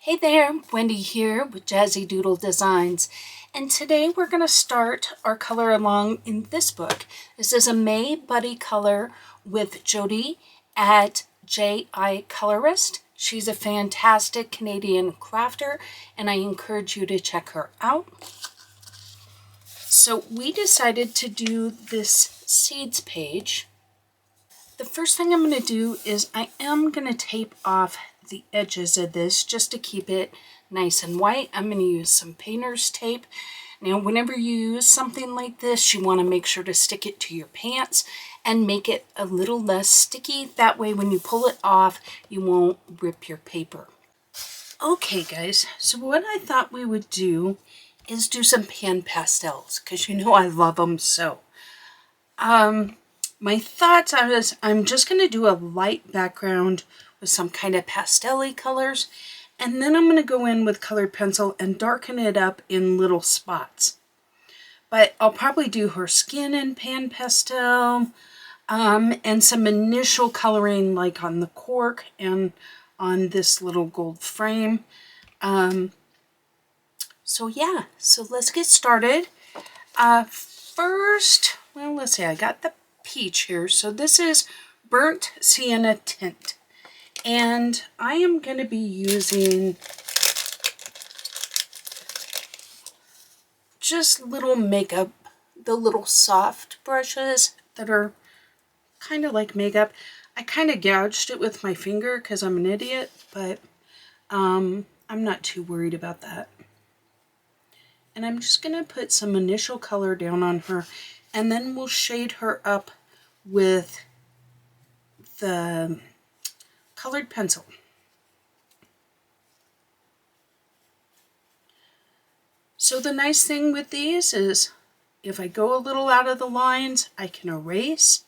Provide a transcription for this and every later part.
Hey there, Wendy here with Jazzydoodledesigns, and today we're going to start our color along in this book. This is a May Buddy color with Jody at J.I. Colorist. She's a fantastic Canadian crafter, and I encourage you to check her out. So we decided to do this seeds page. The first thing I'm going to do is I am going to tape off the edges of this just to keep it nice and white. I'm going to use some painter's tape. Now whenever you use something like this, you want to make sure to stick it to your pants and make it a little less sticky. That way when you pull it off, you won't rip your paper. Okay guys, so what I thought we would do is do some pan pastels, because you know I love them so. My thoughts was I'm just going to do a light background with some kind of pastel-y colors, and then I'm going to go in with colored pencil and darken it up in little spots. But I'll probably do her skin in pan pastel, and some initial coloring like on the cork and on this little gold frame. So yeah, so let's get started. First, well, let's see, I got the peach here. So this is burnt sienna tint. And I am going to be using just little makeup, the little soft brushes that are kind of like makeup. I kind of gouged it with my finger because I'm an idiot, but I'm not too worried about that. And I'm just going to put some initial color down on her, and then we'll shade her up with the colored pencil. So the nice thing with these is if I go a little out of the lines, I can erase.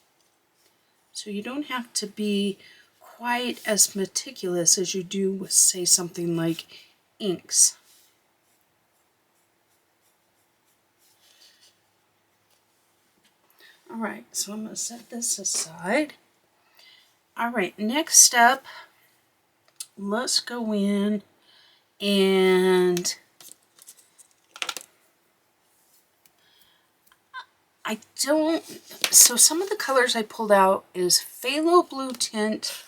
So you don't have to be quite as meticulous as you do with, say, something like inks. All right, so I'm going to set this aside. All right, next up, let's go in and so some of the colors I pulled out is phthalo blue tint,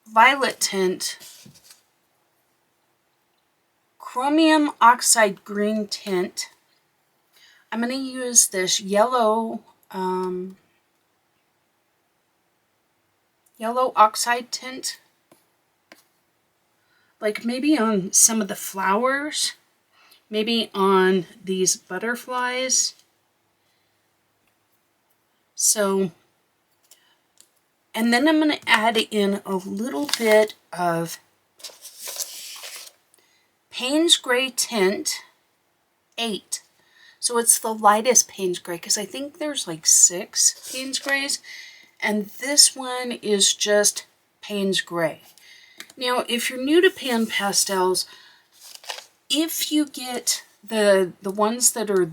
violet tint, chromium oxide green tint. I'm going to use this yellow oxide tint, like maybe on some of the flowers, maybe on these butterflies. So, and then I'm going to add in a little bit of Payne's Gray Tint 8. So it's the lightest Payne's Gray, because I think there's like 6 Payne's Grays, and this one is just Payne's Gray. Now, if you're new to pan pastels, if you get the ones that are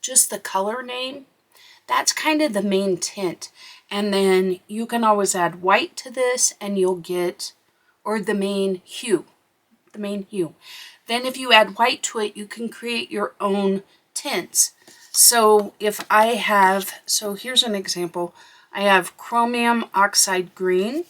just the color name, that's kind of the main tint. And then you can always add white to this and you'll get, or the main hue. Then if you add white to it, you can create your own tints. So if I have, so here's an example. I have chromium oxide green,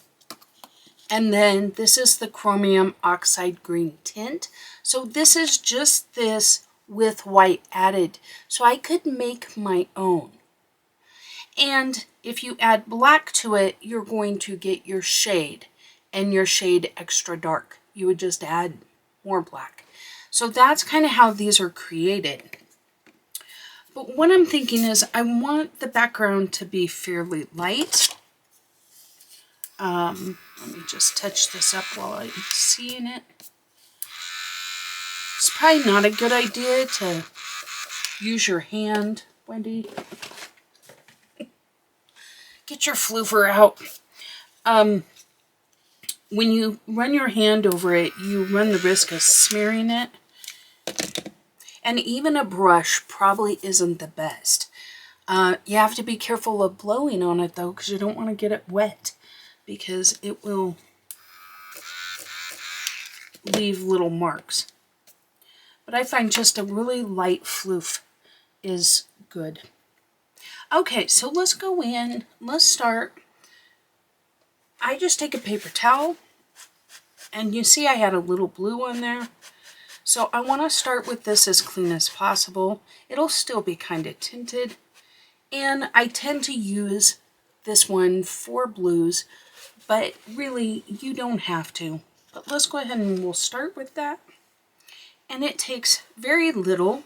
and then this is the chromium oxide green tint. So this is just this with white added. So I could make my own. And if you add black to it, you're going to get your shade, and your shade extra dark. You would just add more black. So that's kind of how these are created. But what I'm thinking is I want the background to be fairly light. Let me just touch this up while I'm seeing it. It's probably not a good idea to use your hand, Wendy. Get your floofer out. When you run your hand over it, you run the risk of smearing it. And even a brush probably isn't the best. You have to be careful of blowing on it though, because you don't want to get it wet, because it will leave little marks. But I find just a really light floof is good. Okay, so let's go in. Let's start. I just take a paper towel, and you see I had a little blue on there. So I want to start with this as clean as possible. It'll still be kind of tinted. And I tend to use this one for blues, but really you don't have to. But let's go ahead and we'll start with that. And it takes very little.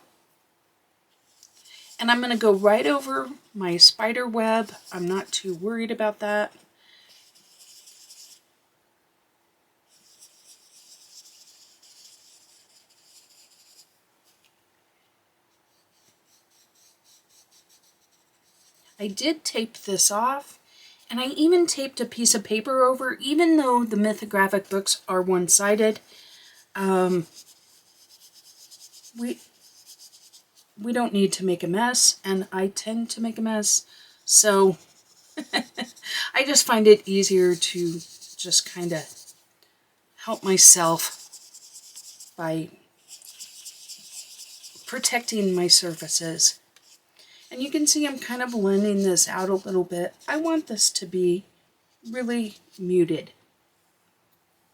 And I'm going to go right over my spider web. I'm not too worried about that. I did tape this off, and I even taped a piece of paper over, even though the mythographic books are one-sided. We don't need to make a mess, and I tend to make a mess, so I just find it easier to just kind of help myself by protecting my surfaces. And you can see I'm kind of blending this out a little bit. I want this to be really muted.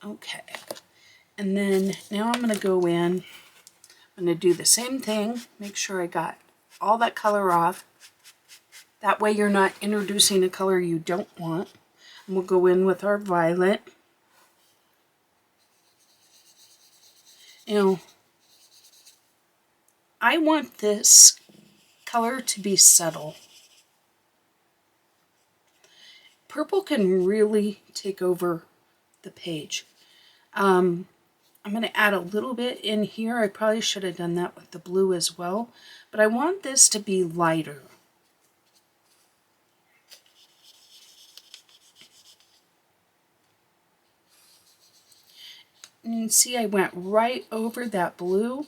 Okay, and then now I'm going to go in. I'm going to do the same thing, make sure I got all that color off. That way you're not introducing a color you don't want. And we'll go in with our violet. You know, I want this color to be subtle. Purple can really take over the page. I'm going to add a little bit in here. I probably should have done that with the blue as well, but I want this to be lighter. And you can see I went right over that blue.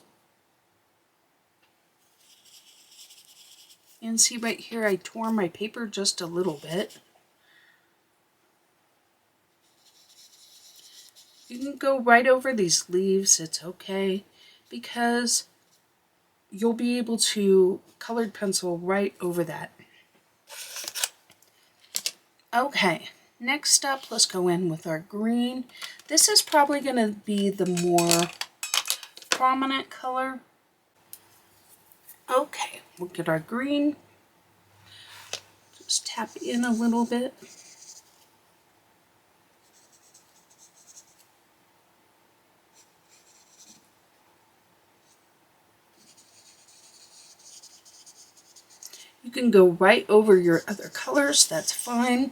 And see right here I tore my paper just a little bit. You can go right over these leaves, it's okay, because you'll be able to colored pencil right over that. Okay, next up, let's go in with our green. This is probably going to be the more prominent color. Okay, we'll get our green. Just tap in a little bit. You can go right over your other colors, that's fine.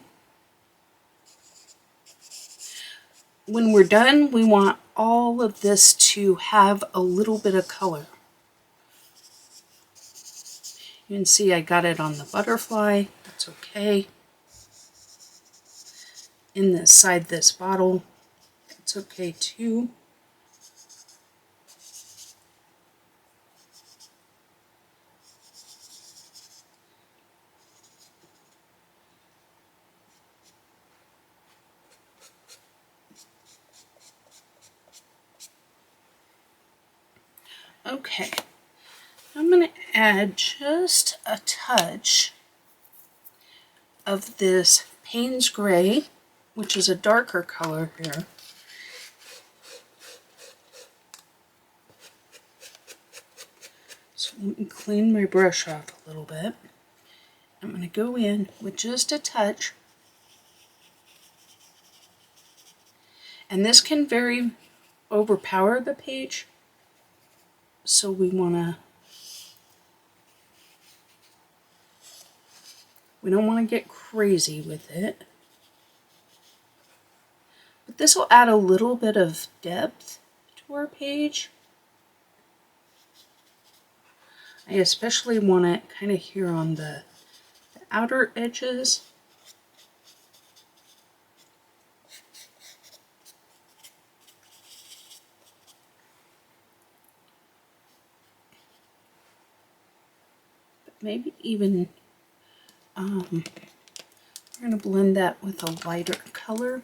When we're done, we want all of this to have a little bit of color. You can see I got it on the butterfly, that's okay. Inside this bottle, it's okay too. Okay, I'm going to add just a touch of this Payne's Gray, which is a darker color here. So let me clean my brush off a little bit. I'm going to go in with just a touch. And this can very overpower the page. So we don't want to get crazy with it. But this will add a little bit of depth to our page. I especially want it kind of here on the outer edges. But maybe even, we're going to blend that with a lighter color.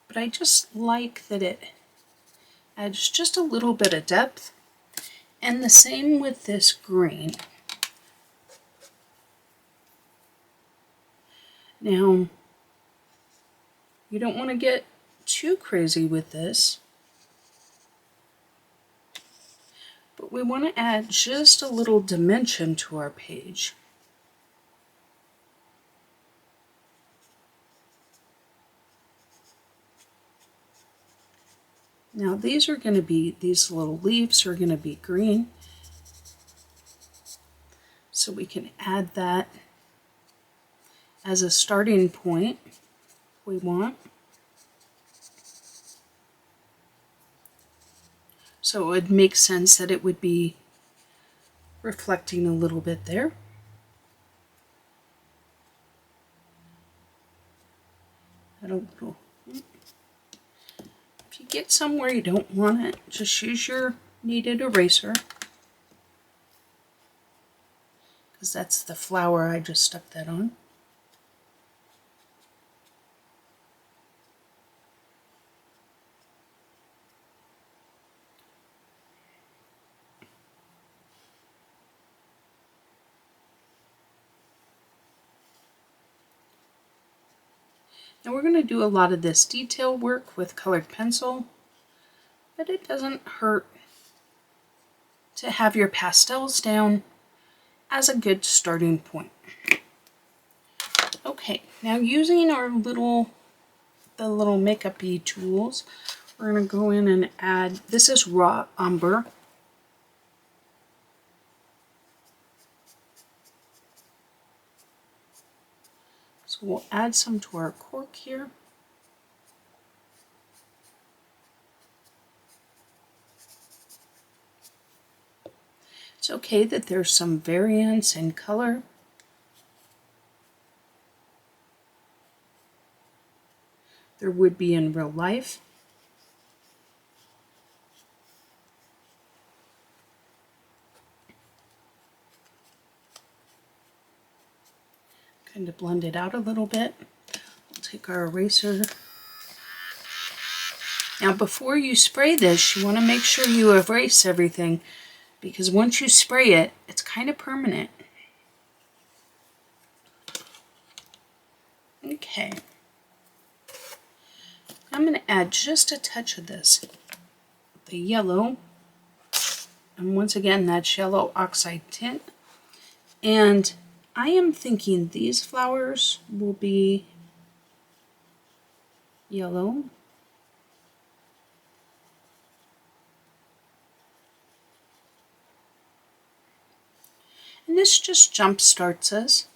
But I just like that it adds just a little bit of depth. And the same with this green. Now, you don't want to get too crazy with this, but we want to add just a little dimension to our page. Now these little leaves are going to be green, so we can add that as a starting point if we want. So it would make sense that it would be reflecting a little bit there. Add a little. If you get somewhere you don't want it, just use your kneaded eraser, because that's the flower I just stuck that on. And we're going to do a lot of this detail work with colored pencil, but it doesn't hurt to have your pastels down as a good starting point. Okay, now using our little makeup-y tools, we're going to go in and add, this is raw umber. So we'll add some to our cork here. It's okay that there's some variance in color. There would be in real life. Kind of blend it out a little bit. We'll take our eraser. Now before you spray this, you want to make sure you erase everything, because once you spray it, it's kind of permanent. Okay. I'm going to add just a touch of this, the yellow, and once again that's yellow oxide tint. And I am thinking these flowers will be yellow. And this just jump starts us.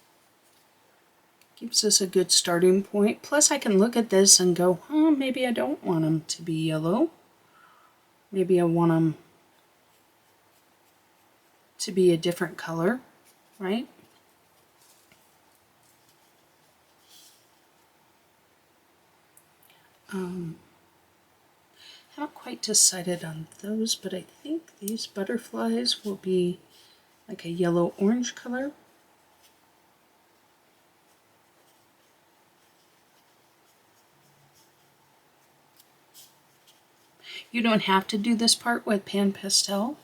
Gives us a good starting point. Plus I can look at this and go, oh, maybe I don't want them to be yellow. Maybe I want them to be a different color, right? Haven't quite decided on those, but I think these butterflies will be like a yellow-orange color. You don't have to do this part with pan pastel.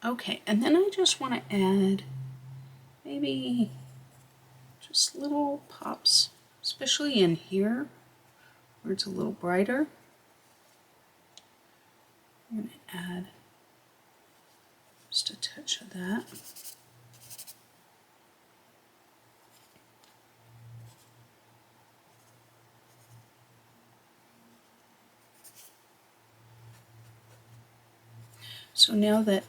Okay, and then I just want to add maybe just little pops, especially in here where it's a little brighter. I'm going to add just a touch of that. So now that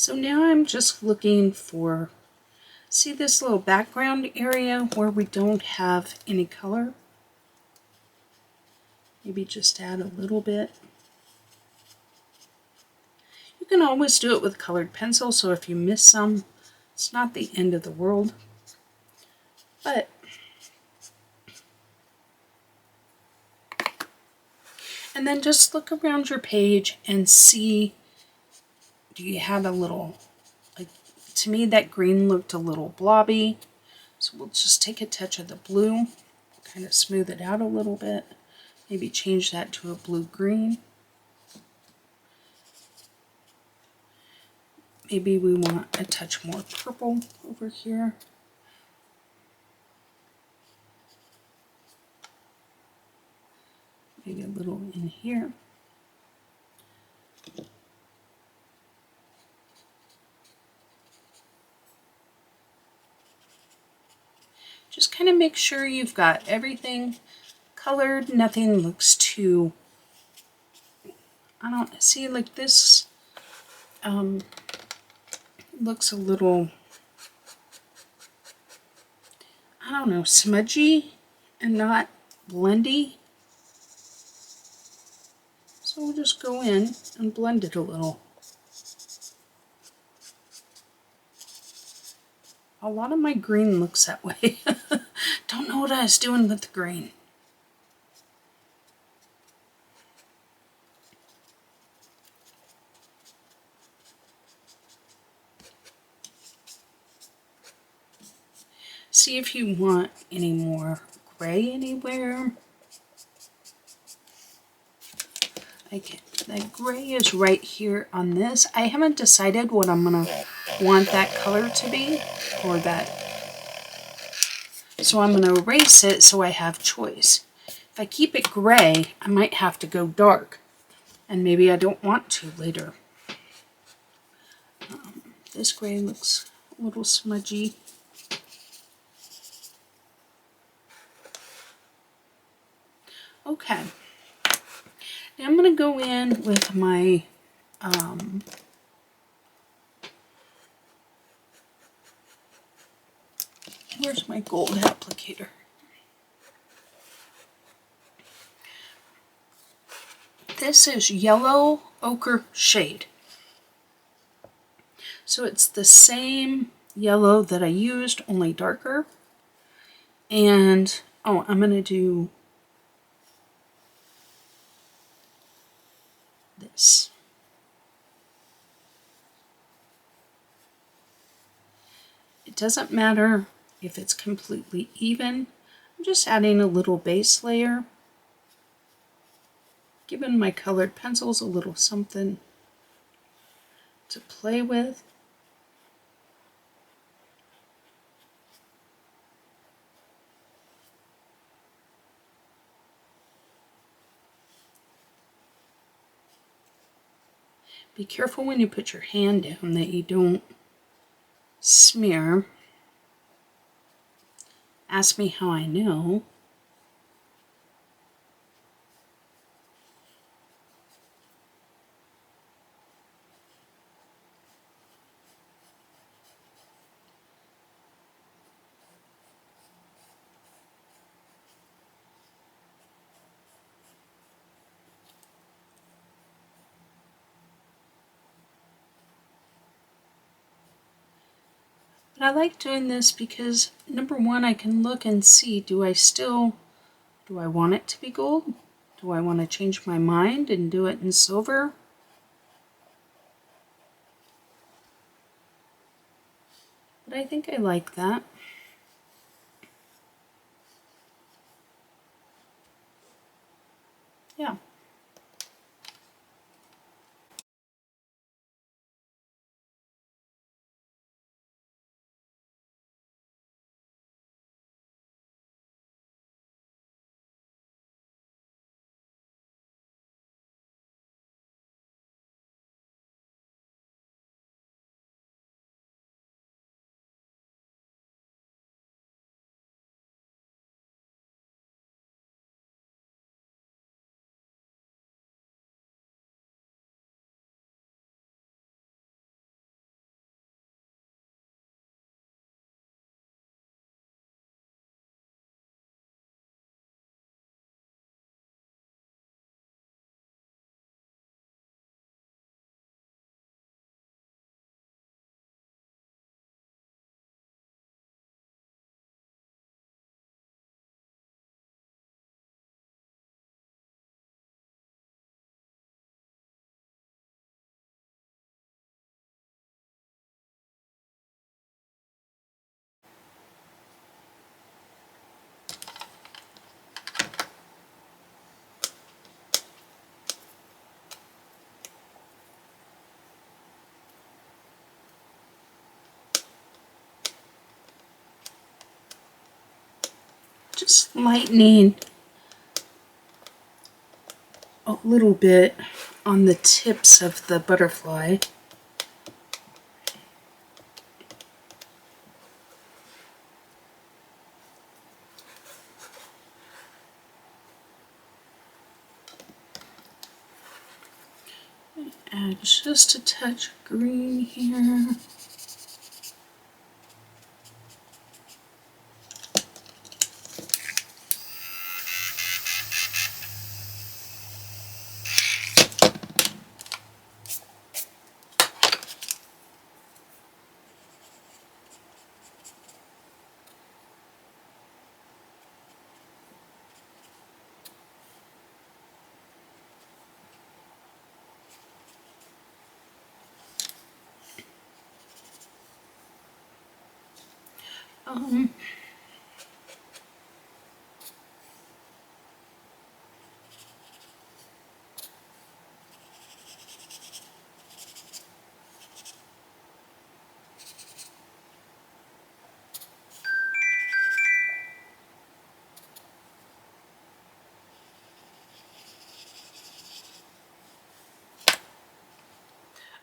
So now I'm just looking for, see this little background area where we don't have any color? Maybe just add a little bit. You can always do it with colored pencil, so if you miss some, it's not the end of the world. But and then just look around your page and see, do you have a little, like to me that green looked a little blobby. So we'll just take a touch of the blue, kind of smooth it out a little bit. Maybe change that to a blue-green. Maybe we want a touch more purple over here. Maybe a little in here. Just kind of make sure you've got everything colored. Nothing looks too, I don't see, like this looks a little, I don't know, smudgy and not blendy. So we'll just go in and blend it a little. A lot of my green looks that way. Don't know what I was doing with the green. See if you want any more gray anywhere. Like that gray is right here on this. I haven't decided what I'm gonna want that color to be, or that. So I'm gonna erase it so I have choice. If I keep it gray, I might have to go dark, and maybe I don't want to later. This gray looks a little smudgy. Okay. Now I'm going to go in with my where's my gold applicator? This is yellow ochre shade. So it's the same yellow that I used, only darker. And, oh, I'm going to do this. It doesn't matter if it's completely even. I'm just adding a little base layer, giving my colored pencils a little something to play with. Be careful when you put your hand down that you don't smear. Ask me how I know. But I like doing this because, number one, I can look and see, do I want it to be gold? Do I want to change my mind and do it in silver? But I think I like that. Yeah. Just lightening a little bit on the tips of the butterfly. Add just a touch of green here.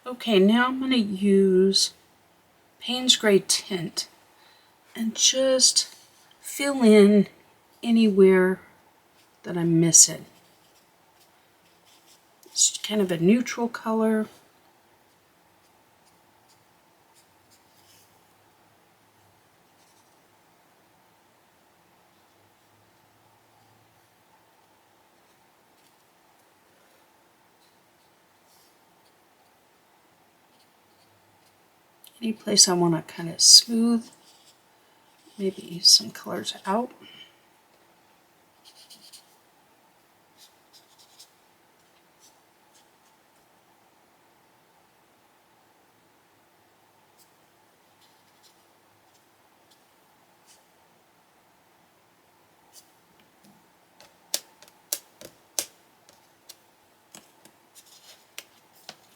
Okay, now I'm going to use Payne's Gray Tint and just fill in anywhere that I'm missing. It's kind of a neutral color. Any place I want to kind of smooth, maybe some colors out.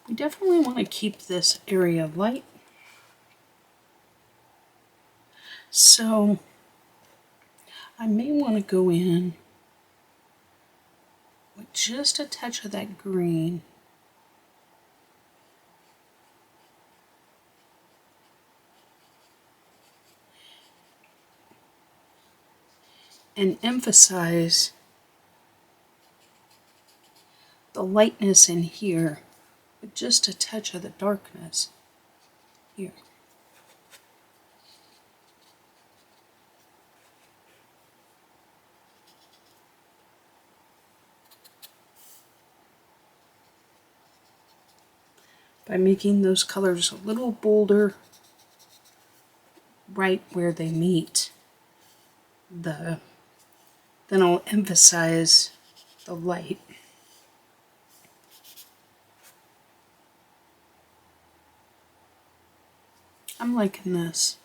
We definitely want to keep this area light. So I may want to go in with just a touch of that green. And emphasize the lightness in here with just a touch of the darkness here. By making those colors a little bolder right where they meet, then I'll emphasize the light. I'm liking this.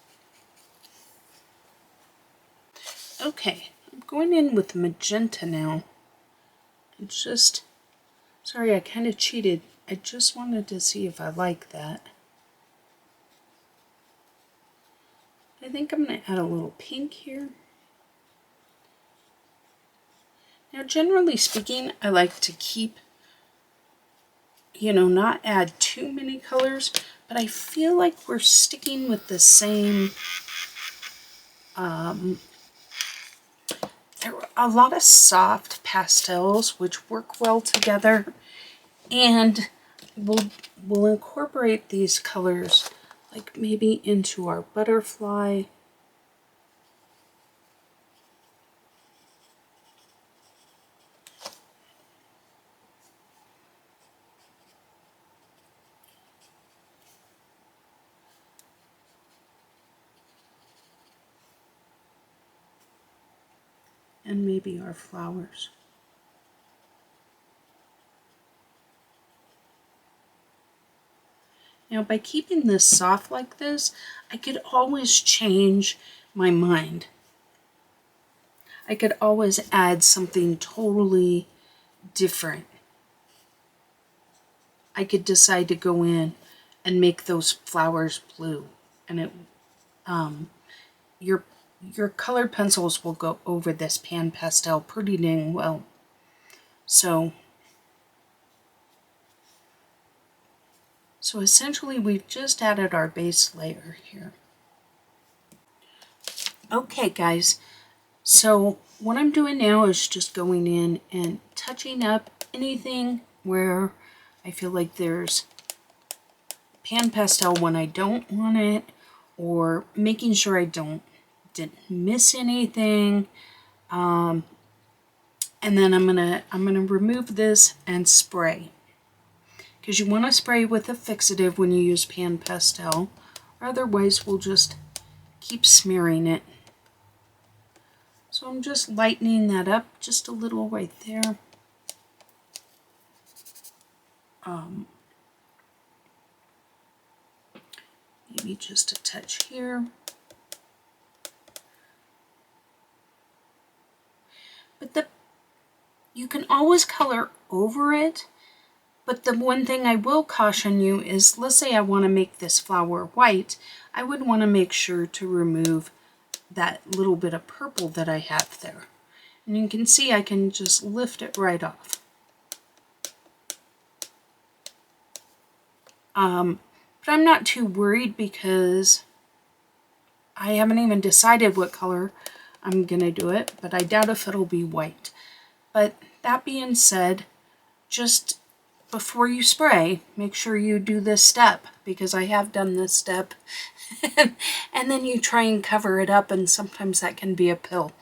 Okay, I'm going in with magenta now. Sorry, I kind of cheated. I just wanted to see if I like that. I think I'm going to add a little pink here. Now, generally speaking, I like to keep, not add too many colors, but I feel like we're sticking with the same, there are a lot of soft pastels which work well together, and we'll incorporate these colors like maybe into our butterfly. And maybe our flowers. Now, by keeping this soft like this, I could always change my mind. I could always add something totally different. I could decide to go in and make those flowers blue, and your colored pencils will go over this pan pastel pretty dang well. So essentially we've just added our base layer here. Okay guys, so what I'm doing now is just going in and touching up anything where I feel like there's pan pastel when I don't want it, or making sure I didn't miss anything. And then I'm gonna remove this and spray, because you want to spray with a fixative when you use pan pastel, or otherwise we'll just keep smearing it. So I'm just lightening that up just a little right there. Maybe just a touch here. But you can always color over it. But the one thing I will caution you is, let's say I want to make this flower white, I would want to make sure to remove that little bit of purple that I have there. And you can see I can just lift it right off. But I'm not too worried because I haven't even decided what color I'm gonna do it, but I doubt if it'll be white. But that being said, just before you spray, make sure you do this step, because I have done this step and then you try and cover it up, and sometimes that can be a pill.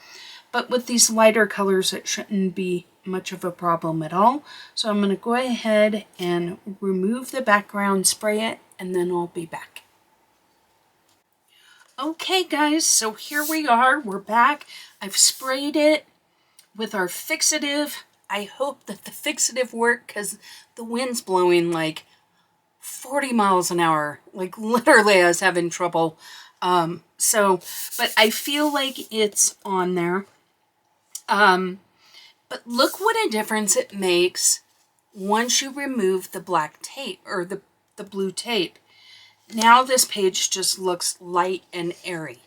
But with these lighter colors, it shouldn't be much of a problem at all. So I'm going to go ahead and remove the background, spray it, and then I'll be back. Okay guys, so here we are, we're back. I've sprayed it with our fixative. I hope that the fixative worked, because the wind's blowing like 40 miles an hour. Like literally I was having trouble. But I feel like it's on there. But look what a difference it makes once you remove the black tape, or the blue tape. Now this page just looks light and airy,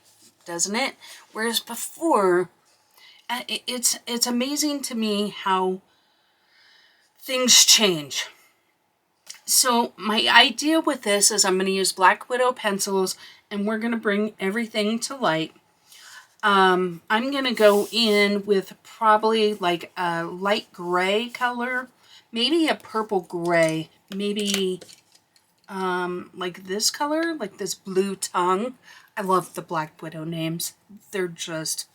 doesn't it? Whereas before, it's amazing to me how things change. So my idea with this is I'm going to use Black Widow pencils, and we're going to bring everything to light. I'm going to go in with probably like a light gray color, maybe a purple gray, maybe like this color, like this blue tongue. I love the Black Widow names. They're just...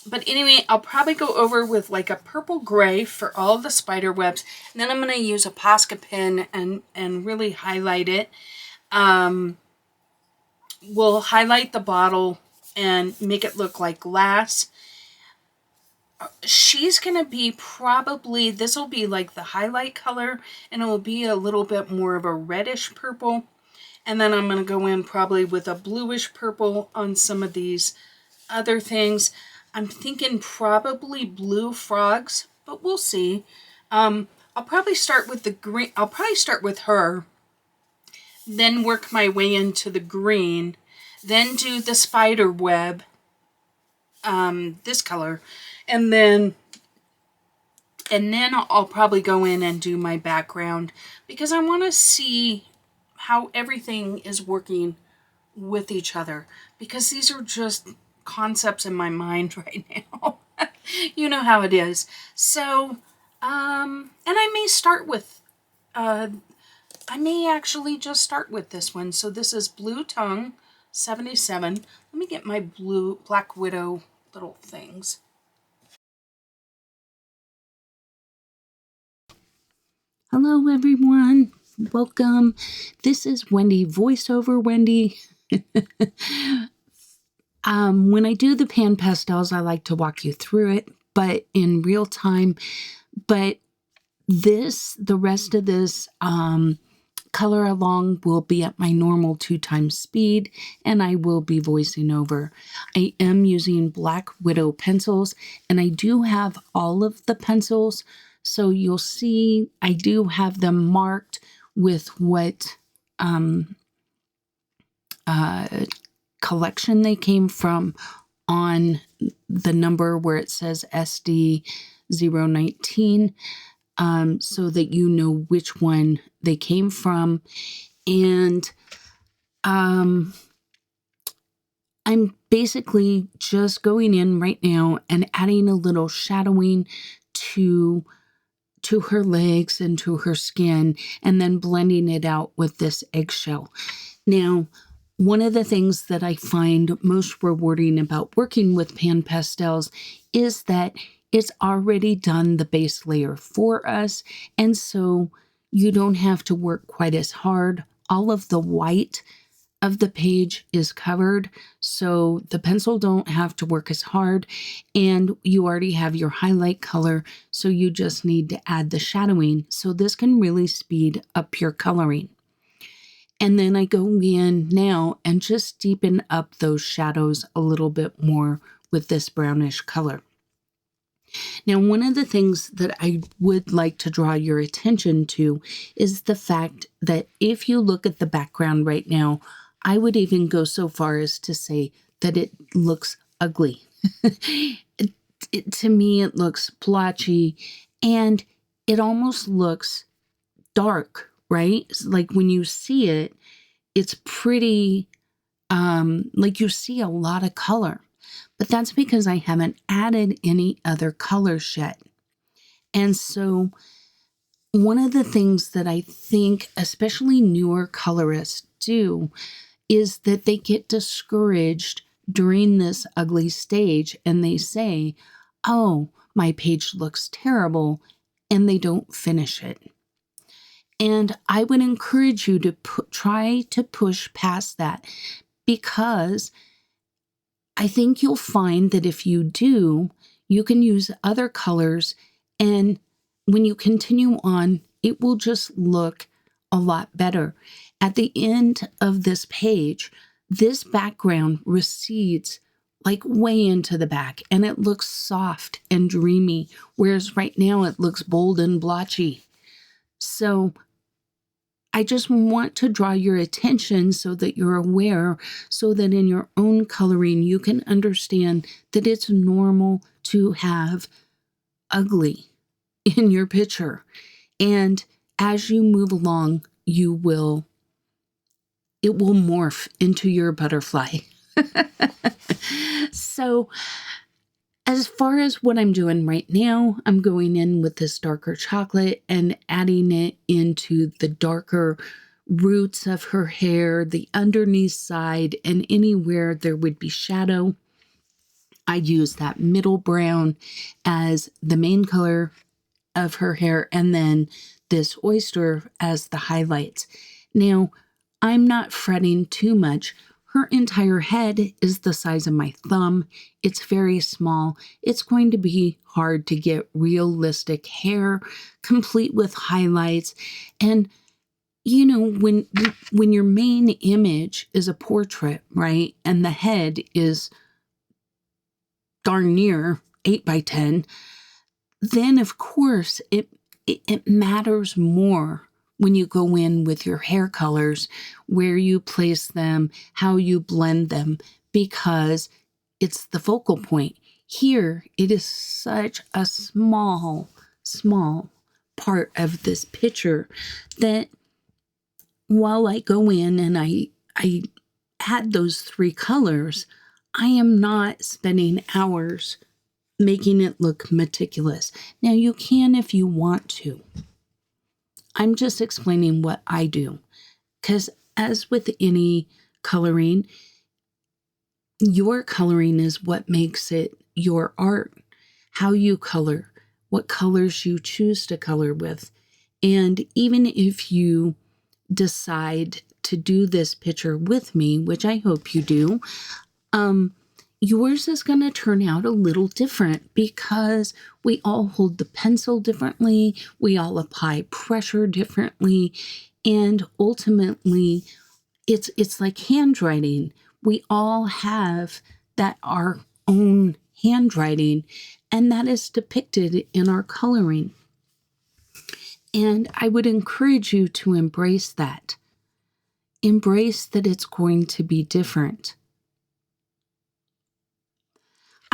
But anyway, I'll probably go over with like a purple gray for all the spider webs. And then I'm going to use a Posca pen and really highlight it. We'll highlight the bottle and make it look like glass. She's going to be probably, this will be like the highlight color, and it will be a little bit more of a reddish purple. And then I'm going to go in probably with a bluish purple on some of these other things. I'm thinking probably blue frogs, but we'll see. I'll probably start with the green. I'll probably start with her, then work my way into the green, then do the spider web, this color, and then I'll probably go in and do my background, because I want to see how everything is working with each other, because these are just concepts in my mind right now. You know how it is. So, and I may start with, I may actually just start with this one. So this is Blue Tongue 77. Let me get my Black Widow little things. Hello everyone, welcome. This is Wendy, voiceover Wendy. When I do the pan pastels, I like to walk you through it, but in real time. But the rest of this color along will be at my normal 2x speed, and I will be voicing over. I am using Black Widow pencils, and I do have all of the pencils, so you'll see I do have them marked with what collection they came from on the number where it says SD019, so that you know which one they came from. And I'm basically just going in right now and adding a little shadowing to her legs and to her skin, and then blending it out with this eggshell. Now, one of the things that I find most rewarding about working with pan pastels is that it's already done the base layer for us, and so you don't have to work quite as hard. All of the white of the page is covered, so the pencil don't have to work as hard, and you already have your highlight color, so you just need to add the shadowing. So this can really speed up your coloring. And then I go in now and just deepen up those shadows a little bit more with this brownish color. Now, one of the things that I would like to draw your attention to is the fact that if you look at the background right now, I would even go so far as to say that it looks ugly. To me, it looks blotchy, and it almost looks dark, right? Like when you see it, it's pretty, like you see a lot of color. But that's because I haven't added any other colors yet. And so one of the things that I think especially newer colorists do is that they get discouraged during this ugly stage and they say, oh, my page looks terrible, and they don't finish it. And I would encourage you to try to push past that, because I think you'll find that if you do, you can use other colors, and when you continue on, it will just look a lot better. At the end of this page, this background recedes like way into the back, and it looks soft and dreamy, whereas right now it looks bold and blotchy. So I just want to draw your attention so that you're aware, so that in your own coloring you can understand that it's normal to have ugly in your picture. And as you move along, it will morph into your butterfly. So as far as what I'm doing right now, I'm going in with this darker chocolate and adding it into the darker roots of her hair, the underneath side, and anywhere there would be shadow. I use that middle brown as the main color of her hair, and then this oyster as the highlights. Now, I'm not fretting too much. Her entire head is the size of my thumb. It's very small. It's going to be hard to get realistic hair, complete with highlights. And, you know, when your main image is a portrait, right, and the head is darn near 8 by 10, then of course it matters more when you go in with your hair colors, where you place them, how you blend them, because it's the focal point. Here, it is such a small part of this picture that while I go in and I add those 3 colors, I am not spending hours making it look meticulous. Now, you can if you want to. I'm just explaining what I do, because as with any coloring, your coloring is what makes it your art. How you color, what colors you choose to color with. And even if you decide to do this picture with me, which I hope you do, yours is going to turn out a little different, because we all hold the pencil differently, we all apply pressure differently, and ultimately it's like handwriting. We all have our own handwriting, and that is depicted in our coloring. And I would encourage you to embrace that. Embrace that it's going to be different.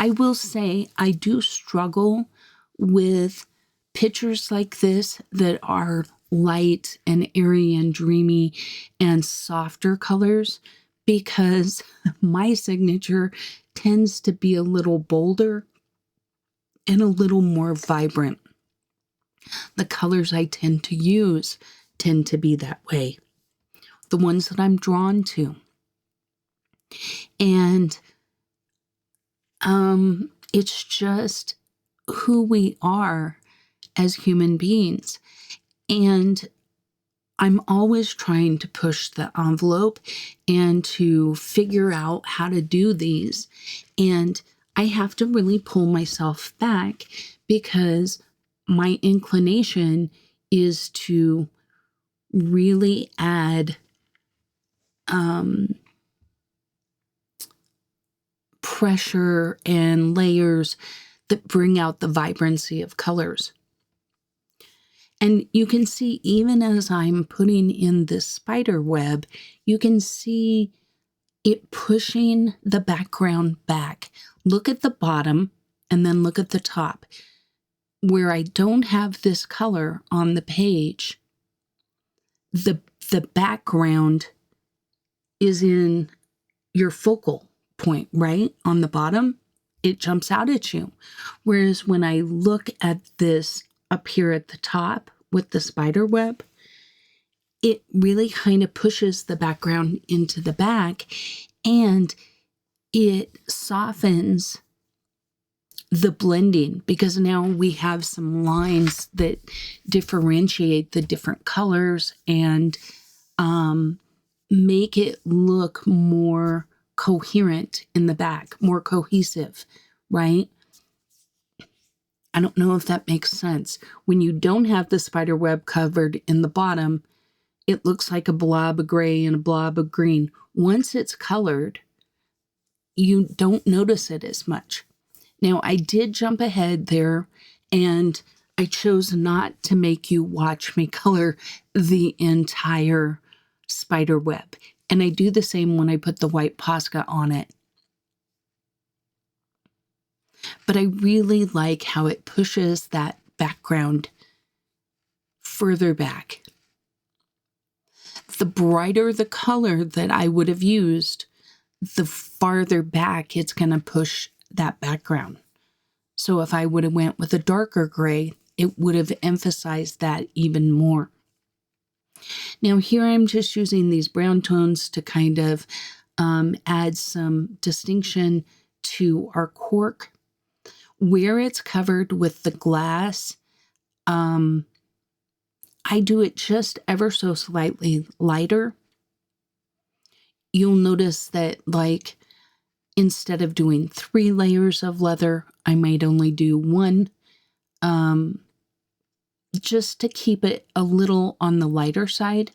I will say I do struggle with pictures like this that are light and airy and dreamy and softer colors, because my signature tends to be a little bolder and a little more vibrant. The colors I tend to use tend to be that way, the ones that I'm drawn to. And it's just who we are as human beings. And I'm always trying to push the envelope and to figure out how to do these. And I have to really pull myself back, because my inclination is to really add pressure and layers that bring out the vibrancy of colors. And you can see, even as I'm putting in this spider web, you can see it pushing the background back. Look at the bottom and then look at the top. Where I don't have this color on the page, the background is in your focal point, right? On the bottom, it jumps out at you. Whereas when I look at this up here at the top with the spider web, it really kind of pushes the background into the back, and it softens the blending, because now we have some lines that differentiate the different colors and make it look more coherent in the back, more cohesive, right? I don't know if that makes sense. When you don't have the spider web covered in the bottom, it looks like a blob of gray and a blob of green. Once it's colored, you don't notice it as much. Now, I did jump ahead there, and I chose not to make you watch me color the entire spider web. And I do the same when I put the white Posca on it. But I really like how it pushes that background further back. The brighter the color that I would have used, the farther back it's going to push that background. So if I would have went with a darker gray, it would have emphasized that even more. Now here I'm just using these brown tones to kind of add some distinction to our cork. Where it's covered with the glass, I do it just ever so slightly lighter. You'll notice that, like, instead of doing 3 layers of leather, I might only do 1, just to keep it a little on the lighter side.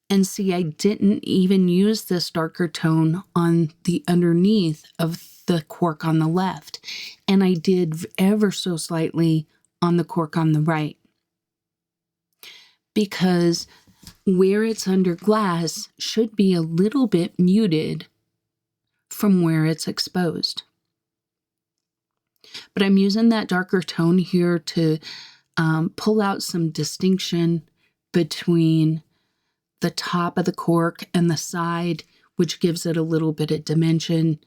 And see, I didn't even use this darker tone on the underneath of the cork on the left. And I did ever so slightly on the cork on the right. Because where it's under glass should be a little bit muted from where it's exposed. But I'm using that darker tone here to pull out some distinction between the top of the cork and the side, which gives it a little bit of dimension.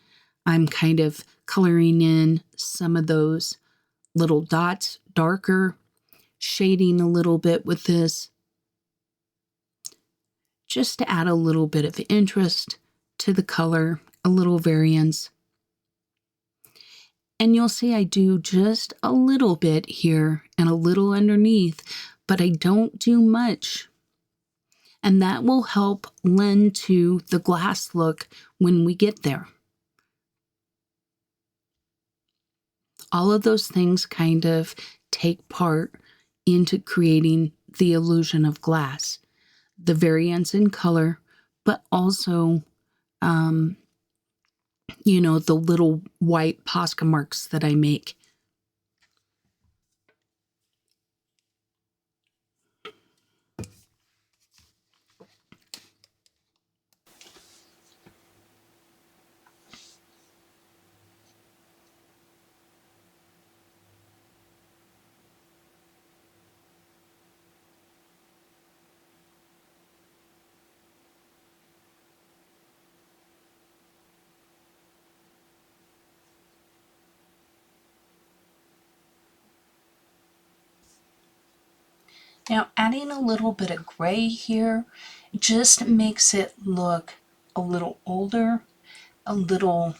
I'm kind of coloring in some of those little dots darker, shading a little bit with this, just to add a little bit of interest to the color, a little variance. And you'll see I do just a little bit here and a little underneath, but I don't do much. And that will help lend to the glass look when we get there. All of those things kind of take part into creating the illusion of glass. The variance in color, but also, the little white Posca marks that I make. Now adding a little bit of gray here just makes it look a little older, a little,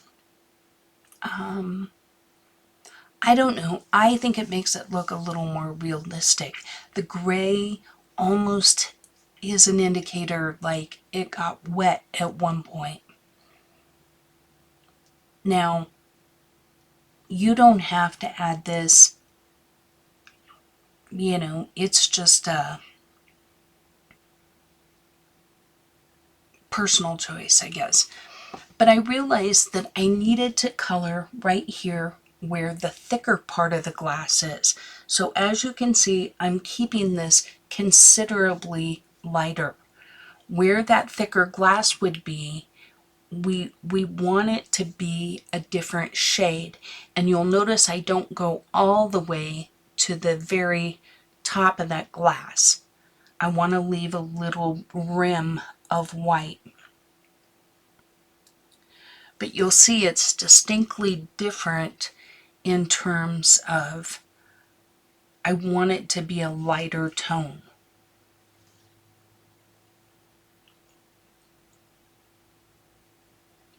I don't know, I think it makes it look a little more realistic. The gray almost is an indicator like it got wet at one point. Now, you don't have to add this, you know, it's just a personal choice, I guess. But I realized that I needed to color right here where the thicker part of the glass is. So as you can see, I'm keeping this considerably lighter. Where that thicker glass would be, we want it to be a different shade. And you'll notice I don't go all the way to the very top of that glass. I want to leave a little rim of white. But you'll see it's distinctly different in terms of I want it to be a lighter tone.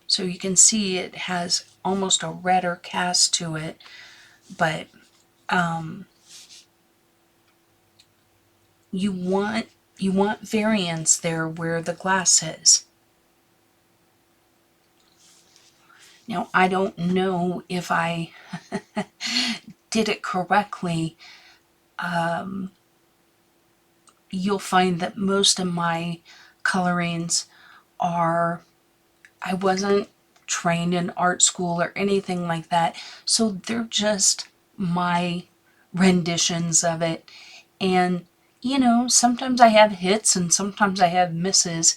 So you can see it has almost a redder cast to it, but you want variance there where the glass is. Now I don't know if I did it correctly. You'll find that most of my colorings are, I wasn't trained in art school or anything like that, so they're just my renditions of it. And you know, sometimes I have hits and sometimes I have misses,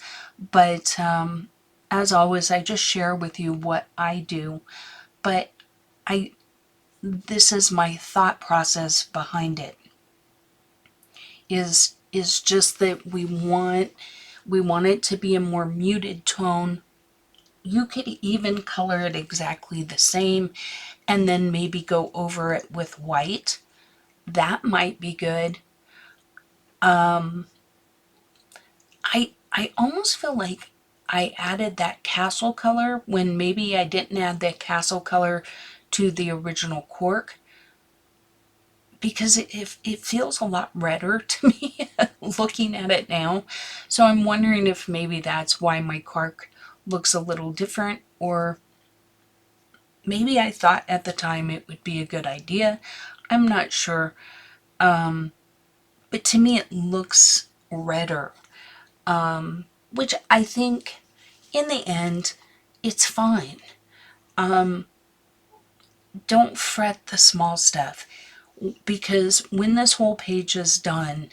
but as always, I just share with you what I do. But this is my thought process behind it. Is just that we want it to be a more muted tone. You could even color it exactly the same and then maybe go over it with white. That might be good. I almost feel like I added that castle color when maybe I didn't add that castle color to the original cork, because it feels a lot redder to me looking at it now. So I'm wondering if maybe that's why my cork looks a little different, or maybe I thought at the time it would be a good idea. I'm not sure. But to me it looks redder, which I think in the end it's fine. Don't fret the small stuff, because when this whole page is done,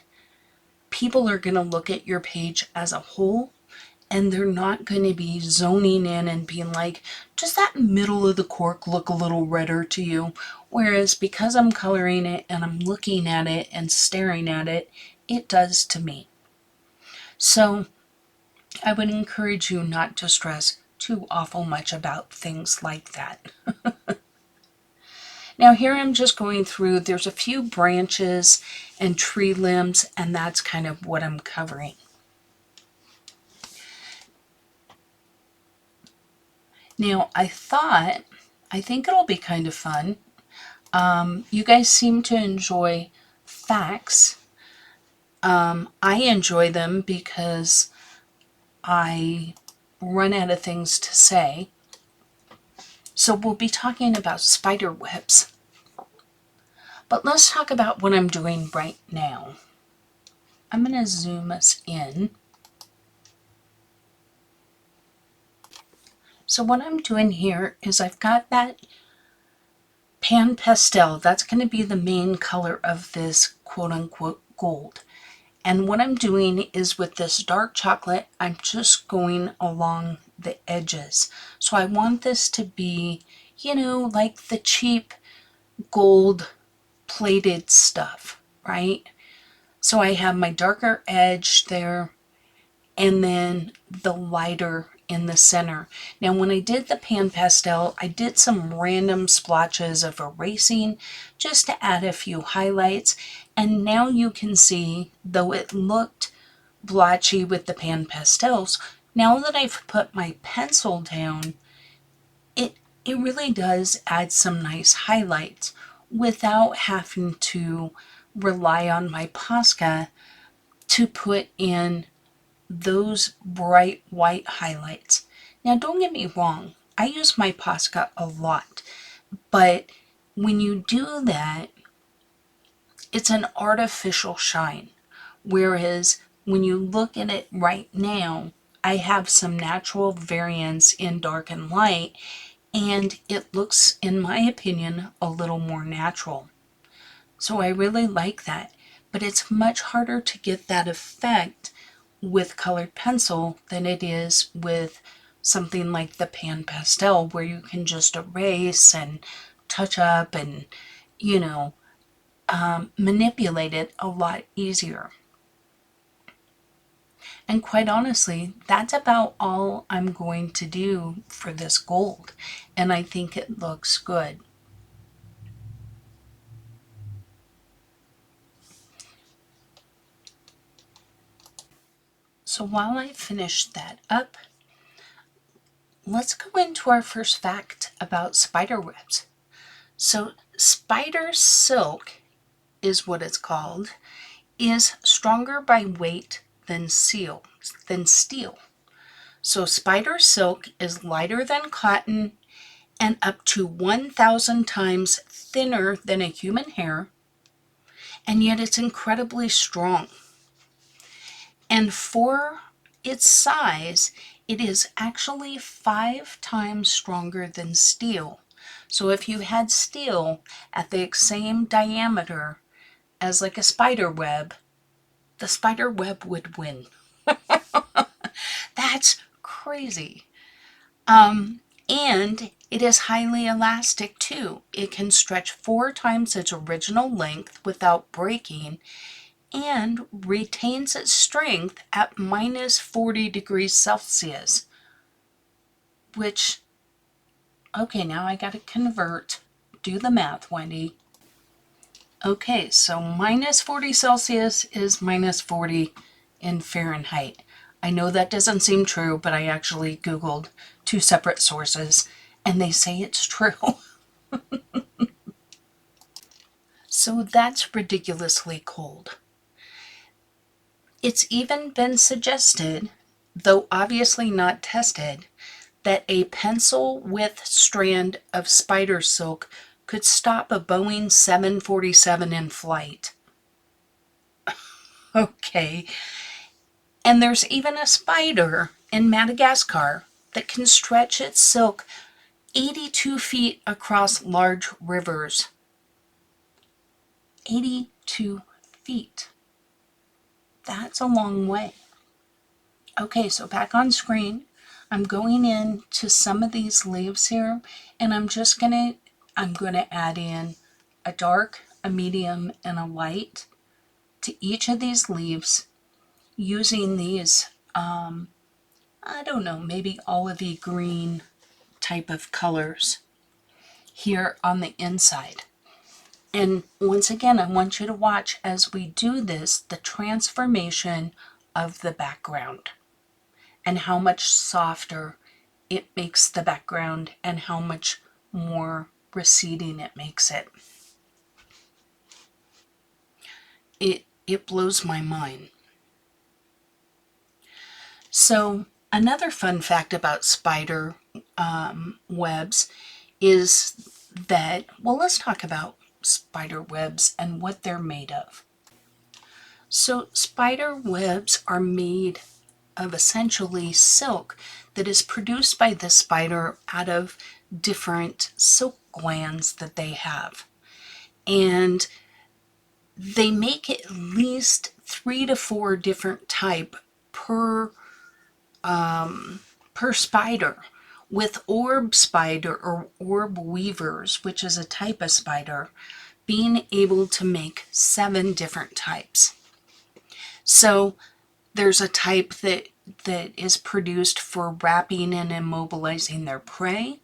people are going to look at your page as a whole and they're not going to be zoning in and being like, does that middle of the cork look a little redder to you? Whereas because I'm coloring it and I'm looking at it and staring at it, it does to me. So I would encourage you not to stress too awful much about things like that. Now here I'm just going through, there's a few branches and tree limbs, and that's kind of what I'm covering. Now I think it'll be kind of fun. You guys seem to enjoy facts. I enjoy them because I run out of things to say. So we'll be talking about spider webs. But let's talk about what I'm doing right now. I'm going to zoom us in. So what I'm doing here is I've got that pan pastel. That's going to be the main color of this quote-unquote gold. And what I'm doing is with this dark chocolate, I'm just going along the edges. So I want this to be, you know, like the cheap gold plated stuff, right? So I have my darker edge there, and then the lighter in the center. Now when I did the pan pastel, I did some random splotches of erasing just to add a few highlights, and now you can see, though it looked blotchy with the pan pastels, now that I've put my pencil down, it really does add some nice highlights without having to rely on my Posca to put in those bright white highlights. Now don't get me wrong, I use my Posca a lot, but when you do that, it's an artificial shine. Whereas when you look at it right now, I have some natural variance in dark and light, and it looks, in my opinion, a little more natural. So I really like that. But it's much harder to get that effect with colored pencil than it is with something like the pan pastel, where you can just erase and touch up and, you know, manipulate it a lot easier. And quite honestly, that's about all I'm going to do for this gold. And I think it looks good. So while I finish that up, let's go into our first fact about spider webs. So spider silk is what it's called, is stronger by weight than steel. So spider silk is lighter than cotton and up to 1,000 times thinner than a human hair, and yet it's incredibly strong. And for its size, it is actually 5 times stronger than steel. So if you had steel at the same diameter as like a spider web, the spider web would win. That's crazy. And it is highly elastic too. It can stretch 4 times its original length without breaking, and retains its strength at minus 40 degrees Celsius. Which, okay, now I gotta convert. Do the math, Wendy. Okay, so minus 40 Celsius is minus 40 in Fahrenheit. I know that doesn't seem true, but I actually Googled 2 separate sources, and they say it's true. So that's ridiculously cold. It's even been suggested, though obviously not tested, that a pencil width strand of spider silk could stop a Boeing 747 in flight. Okay. And there's even a spider in Madagascar that can stretch its silk 82 feet across large rivers. 82 feet. That's a long way. Okay, so back on screen, I'm going in to some of these leaves here, and I'm gonna add in a dark, a medium, and a light to each of these leaves using these, I don't know, maybe olivey green type of colors here on the inside. And once again, I want you to watch as we do this, the transformation of the background and how much softer it makes the background and how much more receding it makes it. It blows my mind. So another fun fact about spider webs is that, well, let's talk about spider webs and what they're made of. So spider webs are made of essentially silk that is produced by the spider out of different silk glands that they have. And they make at least 3 to 4 different type per spider, with orb spider or orb weavers, which is a type of spider, being able to make 7 different types. So there's a type that that is produced for wrapping and immobilizing their prey.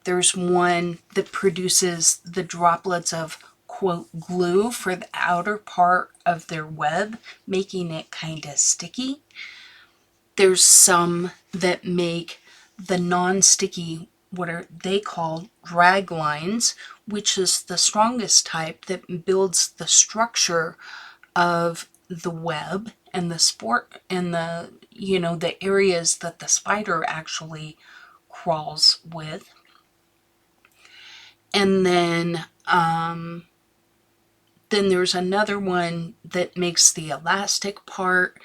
There's one that produces the droplets of, quote, glue for the outer part of their web, making it kind of sticky. There's some that make the non-sticky, what are they call drag lines, which is the strongest type that builds the structure of the web and the sport and the, the areas that the spider actually crawls with. And then there's another one that makes the elastic part.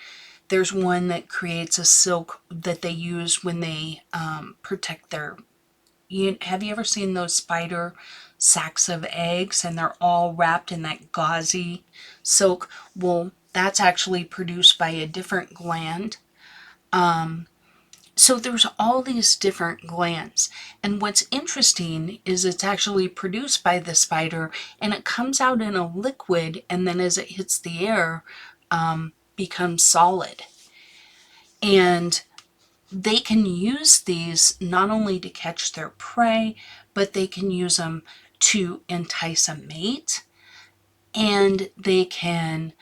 There's one that creates a silk that they use when they protect their... have you ever seen those spider sacks of eggs and they're all wrapped in that gauzy silk? Well, that's actually produced by a different gland. So there's all these different glands. And what's interesting is it's actually produced by the spider and it comes out in a liquid, and then as it hits the air, becomes solid. And they can use these not only to catch their prey, but they can use them to entice a mate, and they can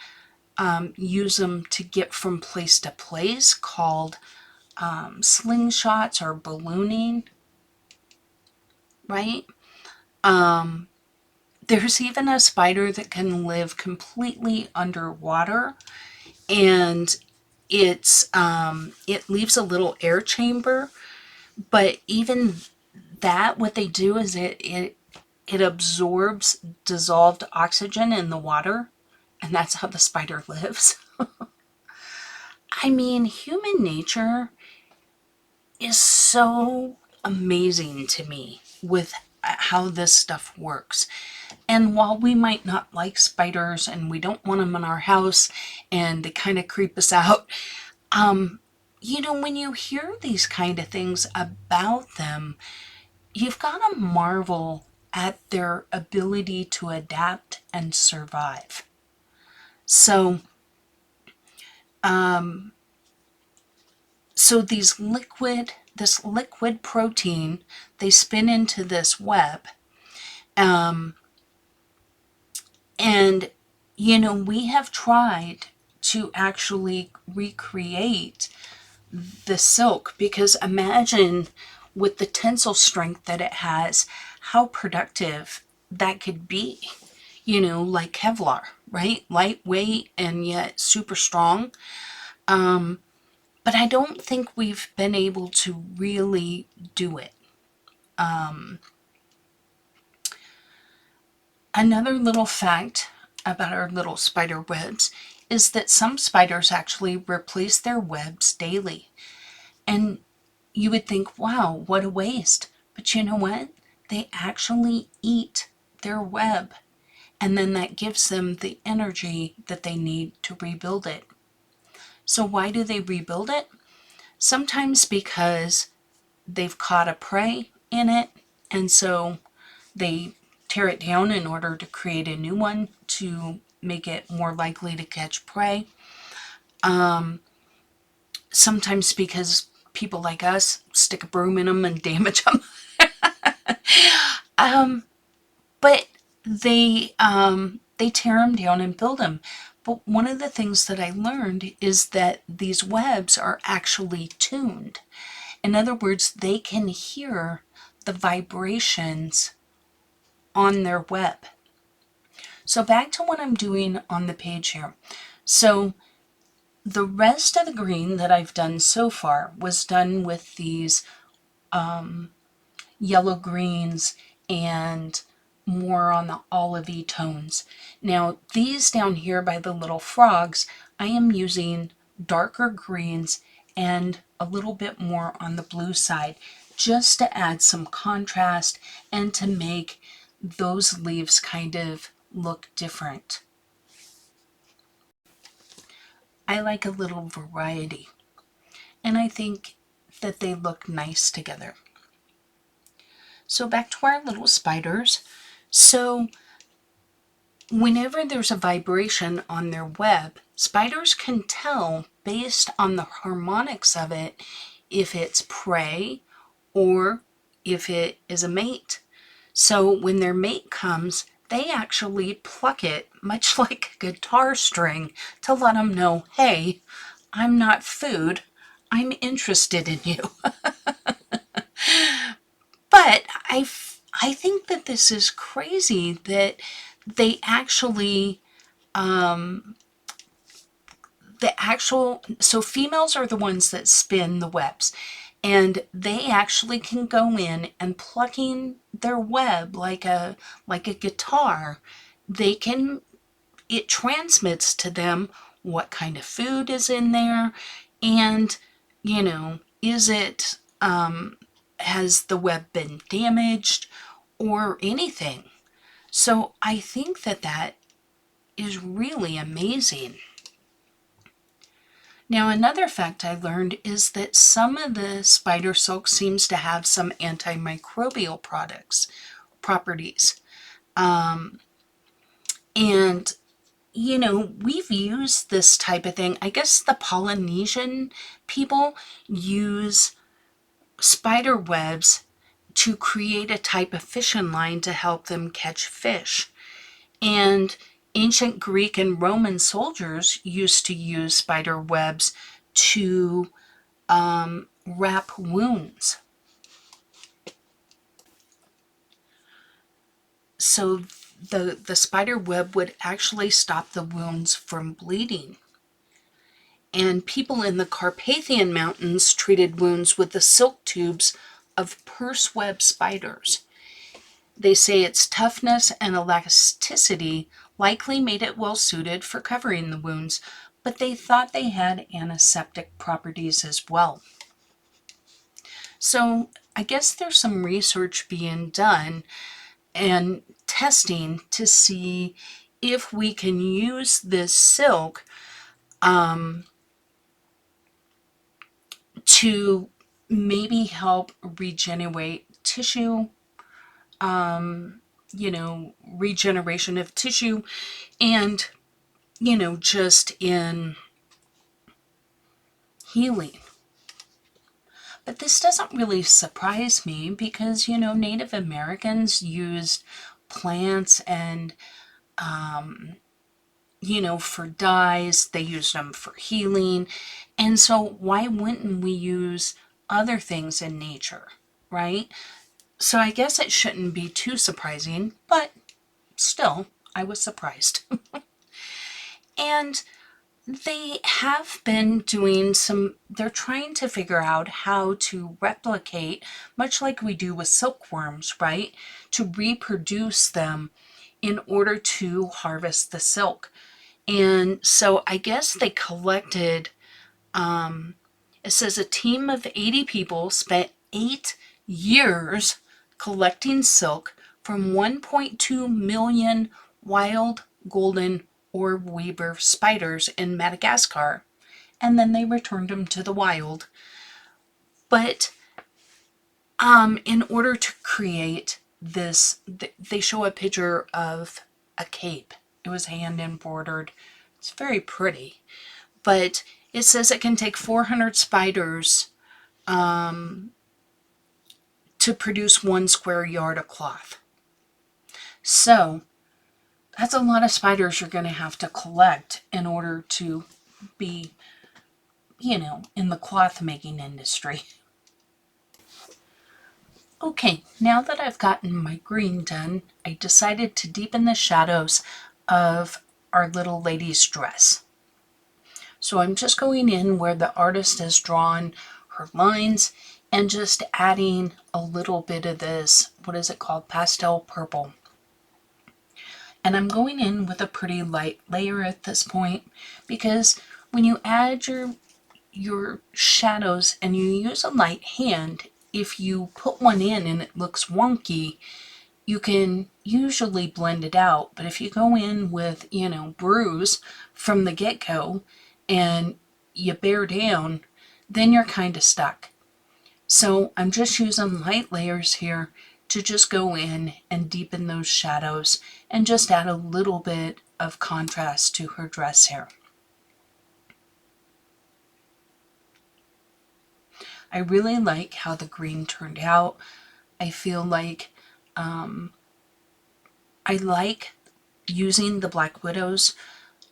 use them to get from place to place, called slingshots or ballooning, right? There's even a spider that can live completely underwater, and it leaves a little air chamber, but even that, what they do is it absorbs dissolved oxygen in the water, and that's how the spider lives. I mean, human nature is so amazing to me with how this stuff works. And while we might not like spiders and we don't want them in our house and they kind of creep us out, when you hear these kind of things about them, you've got to marvel at their ability to adapt and survive. So, this liquid protein, they spin into this web. And, we have tried to actually recreate the silk, because imagine with the tensile strength that it has, how productive that could be. Like Kevlar, right? Lightweight and yet super strong. But I don't think we've been able to really do it. Another little fact about our little spider webs is that some spiders actually replace their webs daily. And you would think, wow, what a waste. But you know what? They actually eat their web. And then that gives them the energy that they need to rebuild it. So why do they rebuild it? Sometimes because they've caught a prey in it, and so they tear it down in order to create a new one to make it more likely to catch prey. Sometimes because people like us stick a broom in them and damage them. But they tear them down and build them. But one of the things that I learned is that these webs are actually tuned. In other words, they can hear the vibrations on their web. So back to what I'm doing on the page here. So the rest of the green that I've done so far was done with these yellow greens and more on the olivey tones. Now these down here by the little frogs, I am using darker greens and a little bit more on the blue side, just to add some contrast and to make those leaves kind of look different. I like a little variety, and I think that they look nice together. So back to our little spiders. So whenever there's a vibration on their web, spiders can tell based on the harmonics of it if it's prey or if it is a mate. So when their mate comes, they actually pluck it, much like a guitar string, to let them know, hey, I'm not food, I'm interested in you. But I think that this is crazy that they actually, so females are the ones that spin the webs, and they actually can go in and plucking their web like a guitar, they can, it transmits to them what kind of food is in there, and is it has the web been damaged or anything. So I think that that is really amazing. Now, another fact I learned is that some of the spider silk seems to have some antimicrobial properties. And, we've used this type of thing. I guess the Polynesian people use spider webs to create a type of fishing line to help them catch fish. And ancient Greek and Roman soldiers used to use spider webs to wrap wounds. So the spider web would actually stop the wounds from bleeding. And people in the Carpathian Mountains treated wounds with the silk tubes of purse web spiders. They say its toughness and elasticity likely made it well suited for covering the wounds, but they thought they had antiseptic properties as well. So I guess there's some research being done and testing to see if we can use this silk to maybe help regenerate tissue, regeneration of tissue, and, just in healing. But this doesn't really surprise me because, Native Americans used plants and, for dyes, they used them for healing. And so why wouldn't we use other things in nature, right? So I guess it shouldn't be too surprising, but still, I was surprised. And they have been doing they're trying to figure out how to replicate, much like we do with silkworms, right? To reproduce them in order to harvest the silk. And so I guess they collected, it says a team of 80 people spent 8 years collecting silk from 1.2 million wild golden orb weaver spiders in Madagascar, and then they returned them to the wild. But in order to create this, they show a picture of a cape. It was hand embroidered. It's very pretty. But it says it can take 400 spiders to produce 1 square yard of cloth. So that's a lot of spiders you're going to have to collect in order to be, in the cloth making industry. Okay, now that I've gotten my green done, I decided to deepen the shadows of our little lady's dress. So I'm just going in where the artist has drawn her lines and just adding a little bit of this, what is it called, pastel purple. And I'm going in with a pretty light layer at this point, because when you add your shadows and you use a light hand, if you put one in and it looks wonky, you can usually blend it out. But if you go in with, bruise from the get-go and you bear down, then you're kind of stuck. So I'm just using light layers here to just go in and deepen those shadows and just add a little bit of contrast to her dress here. I really like how the green turned out. I feel like I like using the Black Widows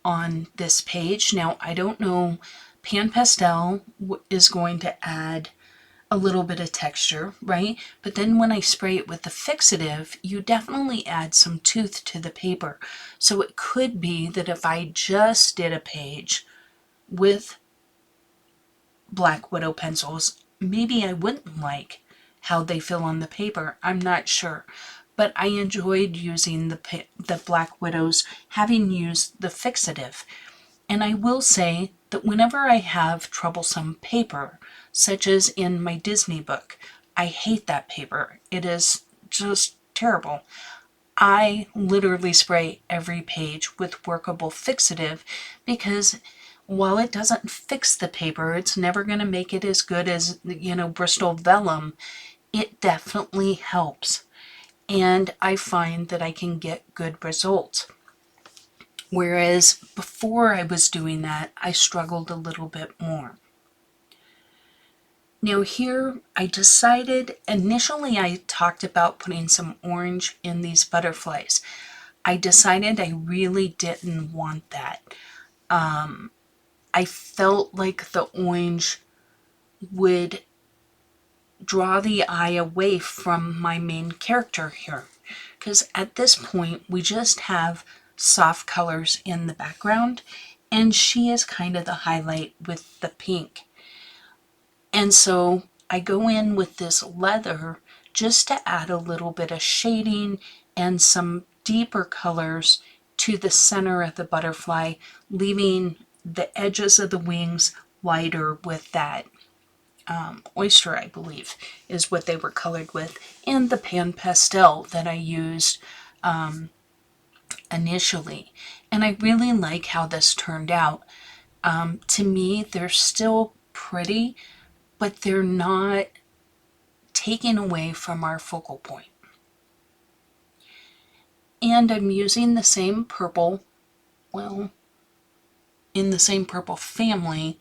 on this page. Now, I don't know, Pan Pastel is going to add a little bit of texture, right? But then when I spray it with the fixative, you definitely add some tooth to the paper. So it could be that if I just did a page with Black Widow pencils, maybe I wouldn't like how they feel on the paper. I'm not sure. But I enjoyed using the Black Widows, having used the fixative. And I will say that whenever I have troublesome paper, such as in my Disney book, I hate that paper. It is just terrible. I literally spray every page with workable fixative because while it doesn't fix the paper, it's never going to make it as good as, Bristol vellum. It definitely helps. And I find that I can get good results. Whereas before I was doing that, I struggled a little bit more. Now here I decided, initially I talked about putting some orange in these butterflies. I decided I really didn't want that. I felt like the orange would draw the eye away from my main character here. Because at this point we just have soft colors in the background and she is kind of the highlight with the pink. And so I go in with this leather just to add a little bit of shading and some deeper colors to the center of the butterfly, leaving the edges of the wings lighter with that oyster, I believe, is what they were colored with, and the pan pastel that I used initially. And I really like how this turned out. To me, they're still pretty, but they're not taken away from our focal point. And I'm using the same purple, well, in the same purple family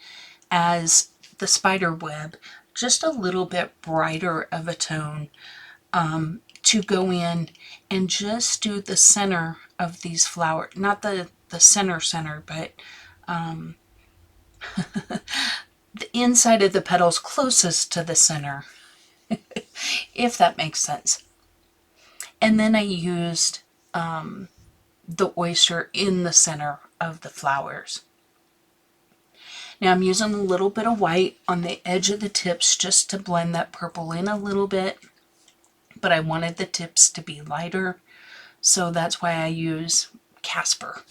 as the spider web, just a little bit brighter of a tone, to go in and just do the center of these flowers. Not the center, but the inside of the petals closest to the center, if that makes sense. And then I used the oyster in the center of the flowers. Now I'm using a little bit of white on the edge of the tips just to blend that purple in a little bit, but I wanted the tips to be lighter, so that's why I use Casper.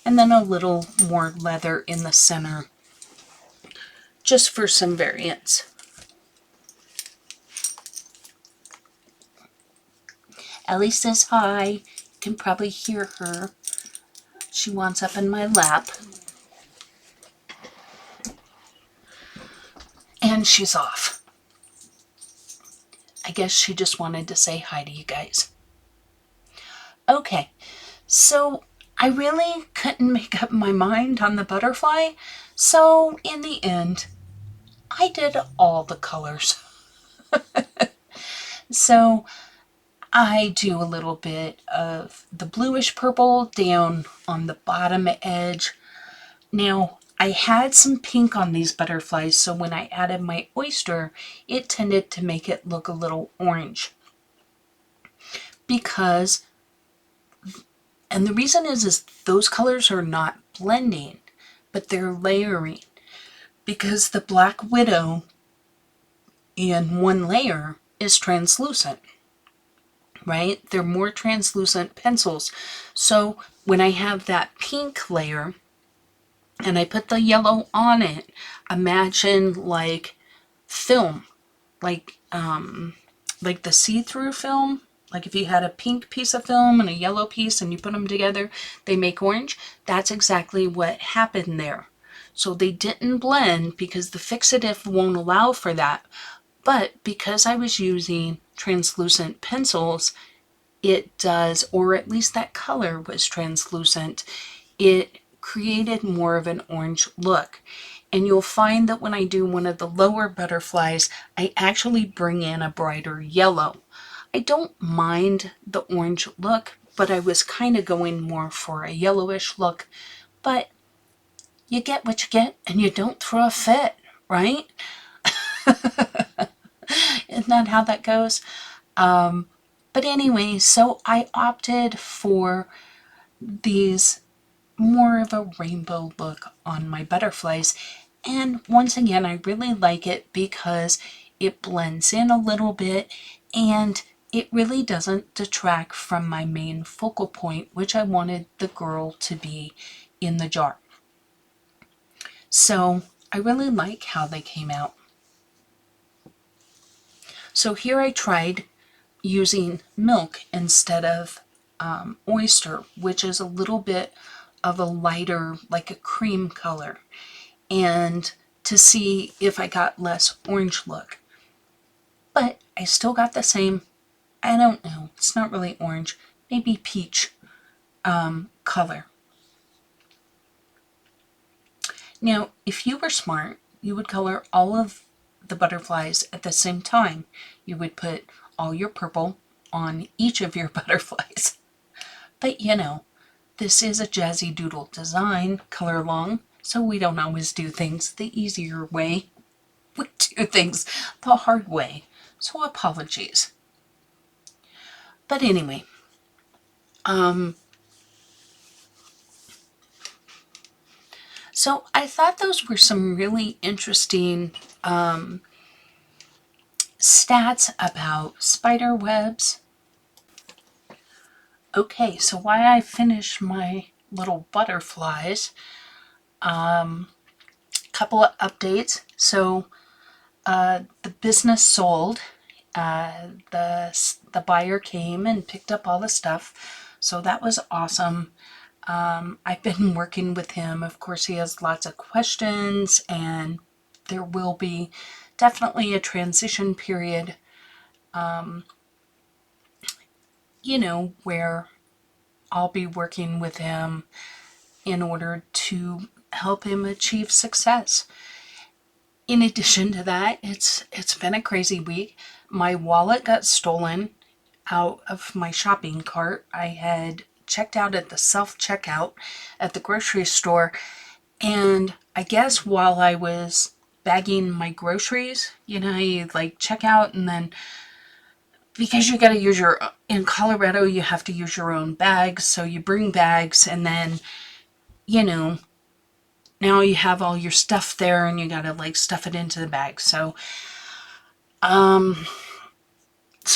And then a little more leather in the center, just for some variance. Ellie says hi. You can probably hear her. She wants up in my lap. And she's off. I guess she just wanted to say hi to you guys. Okay, so I really couldn't make up my mind on the butterfly, so in the end, I did all the colors. So I do a little bit of the bluish purple down on the bottom edge. Now, I had some pink on these butterflies, so when I added my oyster, it tended to make it look a little orange. Because, and the reason is those colors are not blending, but they're layering. Because the Black Widow in one layer is translucent, right? They're more translucent pencils. So when I have that pink layer and I put the yellow on it, imagine like film, like the see-through film. Like if you had a pink piece of film and a yellow piece and you put them together, they make orange. That's exactly what happened there. So they didn't blend because the fixative won't allow for that. But because I was using translucent pencils, it does, or at least that color was translucent, it created more of an orange look. And you'll find that when I do one of the lower butterflies, I actually bring in a brighter yellow. I don't mind the orange look, but I was kind of going more for a yellowish look. But you get what you get and you don't throw a fit, right? Isn't that how that goes? But anyway, so I opted for these more of a rainbow look on my butterflies. And once again, I really like it because it blends in a little bit and it really doesn't detract from my main focal point, which I wanted the girl to be in the jar. So I really like how they came out. So here I tried using milk instead of oyster, which is a little bit of a lighter, like a cream color, and to see if I got less orange look. But I still got the same, I don't know, it's not really orange, maybe peach color. Now, if you were smart, you would color all of the butterflies at the same time. You would put all your purple on each of your butterflies. But you know, this is a Jazzydoodle design, color along, so we don't always do things the easier way. We do things the hard way. So apologies. But anyway, so I thought those were some really interesting stats about spider webs. Okay, so while I finish my little butterflies, couple of updates. So the business sold. The buyer came and picked up all the stuff, so that was awesome. I've been working with him. Of course, he has lots of questions, and there will be definitely a transition period, where I'll be working with him in order to help him achieve success. In addition to that, it's been a crazy week. My wallet got stolen out of my shopping cart. I had checked out at the self-checkout at the grocery store, and I guess while I was bagging my groceries, you like check out, and then because you got to use in Colorado, you have to use your own bags, so you bring bags, and then, you know, now you have all your stuff there and you got to like stuff it into the bag. So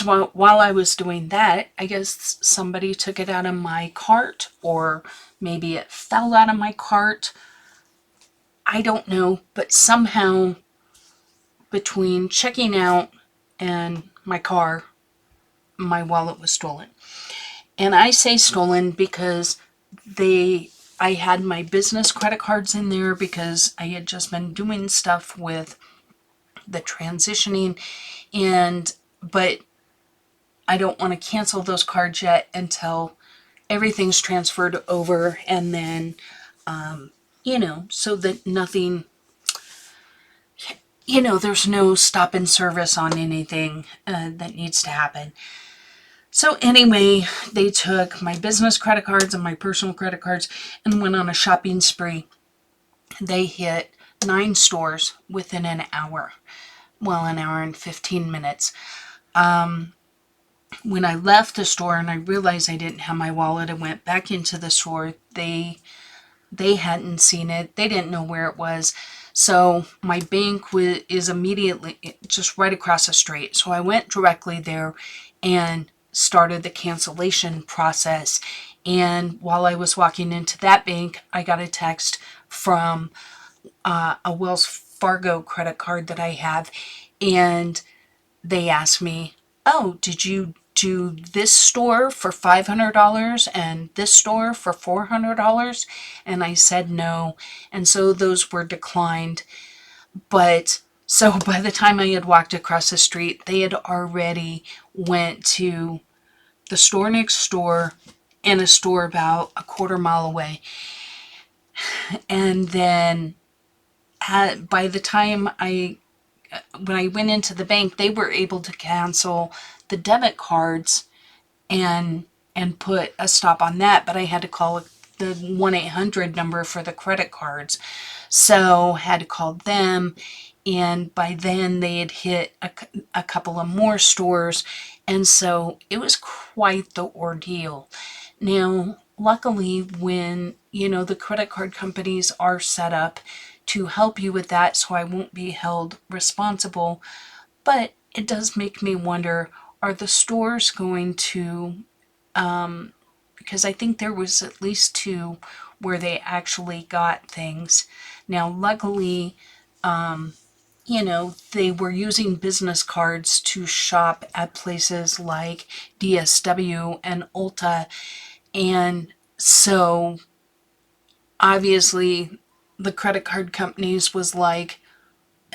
while I was doing that, I guess somebody took it out of my cart, or maybe it fell out of my cart. I don't know, but somehow between checking out and my car, my wallet was stolen. And I say stolen because I had my business credit cards in there because I had just been doing stuff with the transitioning, but I don't want to cancel those cards yet until everything's transferred over, and then, so that nothing, there's no stop in service on anything that needs to happen. So anyway, they took my business credit cards and my personal credit cards and went on a shopping spree. They hit 9 stores within an hour. Well, an hour and 15 minutes. When I left the store and I realized I didn't have my wallet, I went back into the store. They hadn't seen it. They didn't know where it was. So my bank is immediately just right across the street. So I went directly there and started the cancellation process. And while I was walking into that bank, I got a text from a Wells Fargo credit card that I have. And they asked me, oh, did you do this store for $500 and this store for $400? And I said no. And so those were declined. But so by the time I had walked across the street, they had already went to the store next door and a store about a quarter mile away. And then by the time when I went into the bank, they were able to cancel the debit cards and put a stop on that, but I had to call the 1-800 number for the credit cards. So had to call them, and by then they had hit a couple of more stores, and so it was quite the ordeal. Now, luckily, when the credit card companies are set up to help you with that, so I won't be held responsible, but it does make me wonder, are the stores going to, because I think there was at least 2 where they actually got things. Now, luckily, they were using business cards to shop at places like DSW and Ulta. And so obviously the credit card companies was like,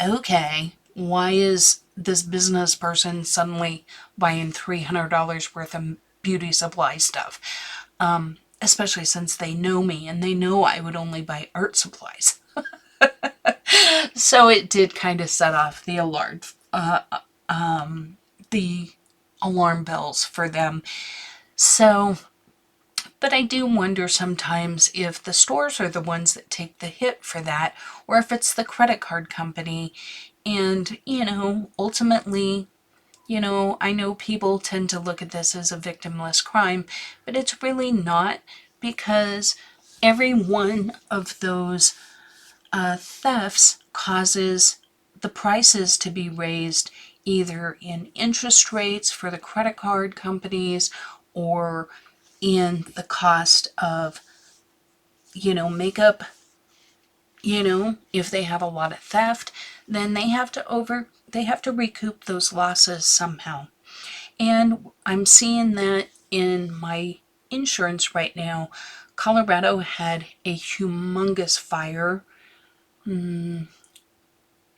okay, why is this business person suddenly buying $300 worth of beauty supply stuff? Especially since they know me and they know I would only buy art supplies. So it did kind of set off the the alarm bells for them. So, but I do wonder sometimes if the stores are the ones that take the hit for that, or if it's the credit card company. And, ultimately, I know people tend to look at this as a victimless crime, but it's really not, because every one of those thefts causes the prices to be raised, either in interest rates for the credit card companies or in the cost of, makeup. If they have a lot of theft, then they have to recoup those losses somehow. And I'm seeing that in my insurance right now. Colorado had a humongous fire. It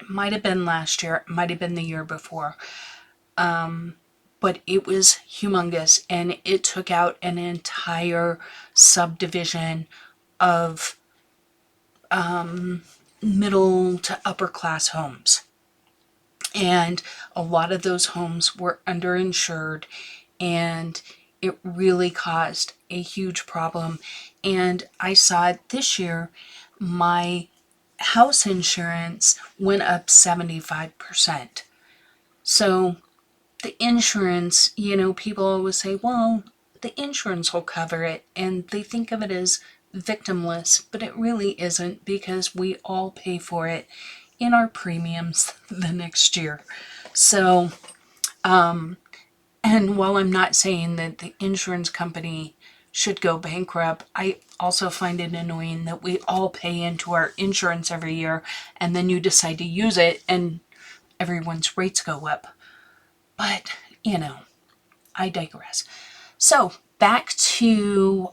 might have been last year, it might have been the year before. But it was humongous, and it took out an entire subdivision of middle to upper class homes. And a lot of those homes were underinsured, and it really caused a huge problem. And I saw it this year. My house insurance went up 75%. So the insurance, people always say, well, the insurance will cover it, and they think of it as victimless, but it really isn't, because we all pay for it in our premiums the next year. So, and while I'm not saying that the insurance company should go bankrupt, I also find it annoying that we all pay into our insurance every year, and then you decide to use it and everyone's rates go up. But, I digress. So back to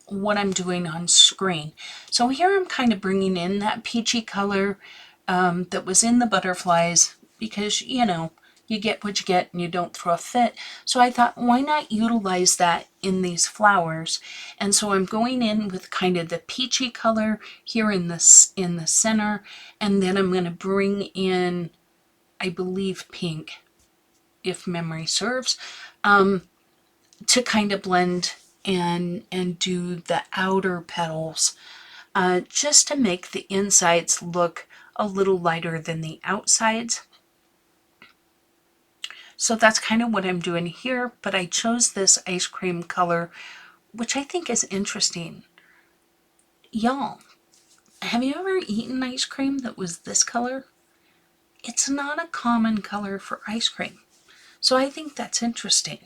what I'm doing on screen. So here I'm kind of bringing in that peachy color that was in the butterflies, because, you get what you get and you don't throw a fit. So I thought, why not utilize that in these flowers? And so I'm going in with kind of the peachy color here in the center, and then I'm going to bring in, I believe, pink, if memory serves, to kind of blend and do the outer petals, just to make the insides look a little lighter than the outsides. So that's kind of what I'm doing here, but I chose this ice cream color, which I think is interesting. Y'all, have you ever eaten ice cream that was this color? It's not a common color for ice cream, so I think that's interesting.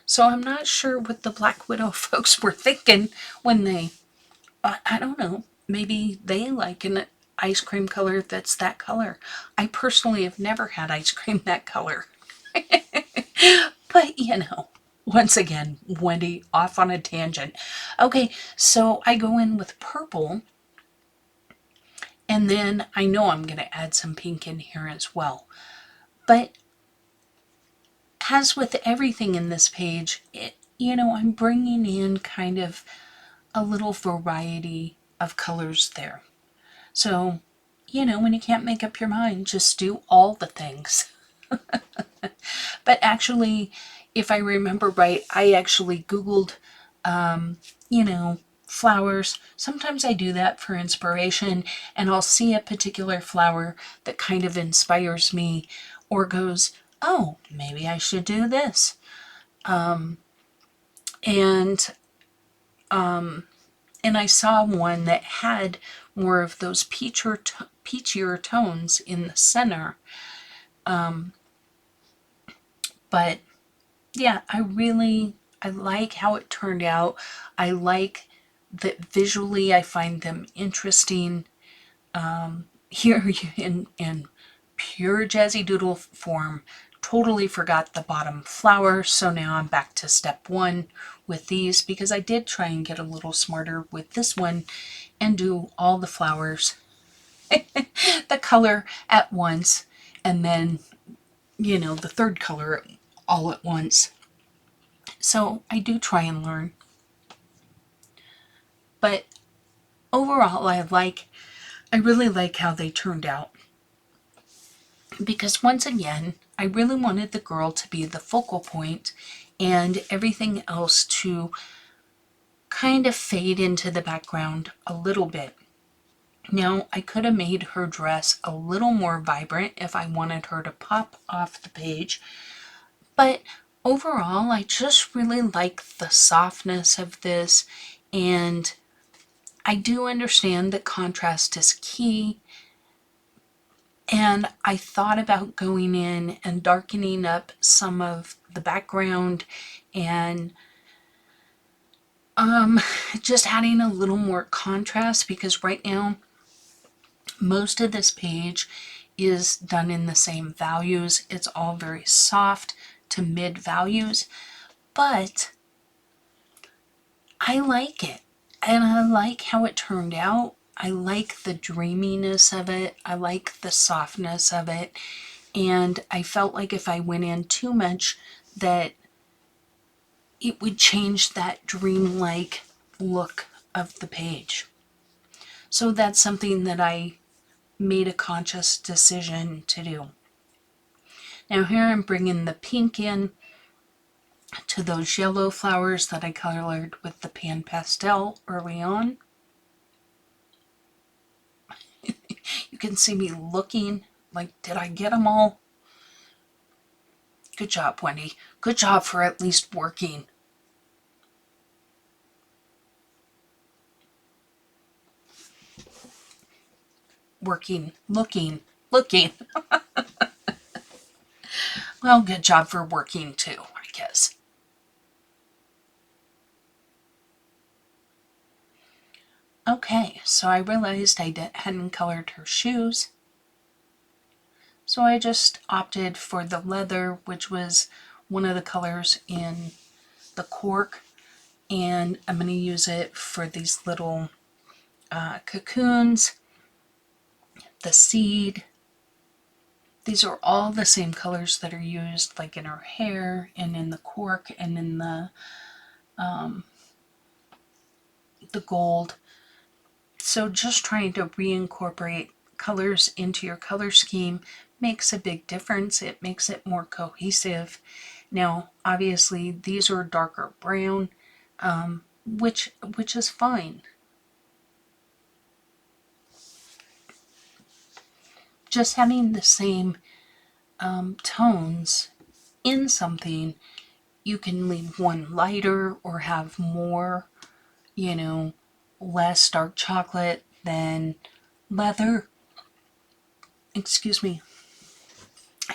So I'm not sure what the Black Widow folks were thinking when they, I don't know, maybe they like an ice cream color that's that color. I personally have never had ice cream that color. But, once again, Wendy off on a tangent. Okay, so I go in with purple, and then I know I'm going to add some pink in here as well. But as with everything in this page, I'm bringing in kind of a little variety of colors there. So you know, when you can't make up your mind, just do all the things. But actually, if I remember right, I actually Googled, you know, flowers. Sometimes I do that for inspiration, and I'll see a particular flower that kind of inspires me or goes, oh, maybe I should do this. And and I saw one that had more of those peachier tones in the center. But yeah, I like how it turned out. I like that visually I find them interesting. Here in pure Jazzy Doodle form, totally forgot the bottom flower, so now I'm back to step one with these because I did try and get a little smarter with this one and do all the flowers, the color at once, and then, you know, the third color all at once. So I do try and learn. But overall, I really like how they turned out. Because once again, I really wanted the girl to be the focal point and everything else to kind of fade into the background a little bit. Now, I could have made her dress a little more vibrant if I wanted her to pop off the page, but overall, I just really like the softness of this, and I do understand that contrast is key, and I thought about going in and darkening up some of the background and just adding a little more contrast, because right now most of this page is done in the same values. It's all very soft to mid values, but I like it. And I like how it turned out. I like the dreaminess of it. I like the softness of it. And I felt like if I went in too much, that it would change that dreamlike look of the page. So that's something that I made a conscious decision to do. Now here I'm bringing the pink in to those yellow flowers that I colored with the pan pastel early on. You can see me looking like, did I get them all? Good job, Wendy. Good job for at least working. Looking. Well, good job for working too, I guess. Okay, so I realized I hadn't colored her shoes. So I just opted for the leather, which was one of the colors in the cork, and I'm going to use it for these little cocoons, the seed. These are all the same colors that are used like in her hair and in the cork and in the gold. So just trying to reincorporate colors into your color scheme makes a big difference. It makes it more cohesive. Now, obviously, these are darker brown, which is fine. Just having the same tones in something, you can leave one lighter or have more, you know, less dark chocolate than leather. Excuse me.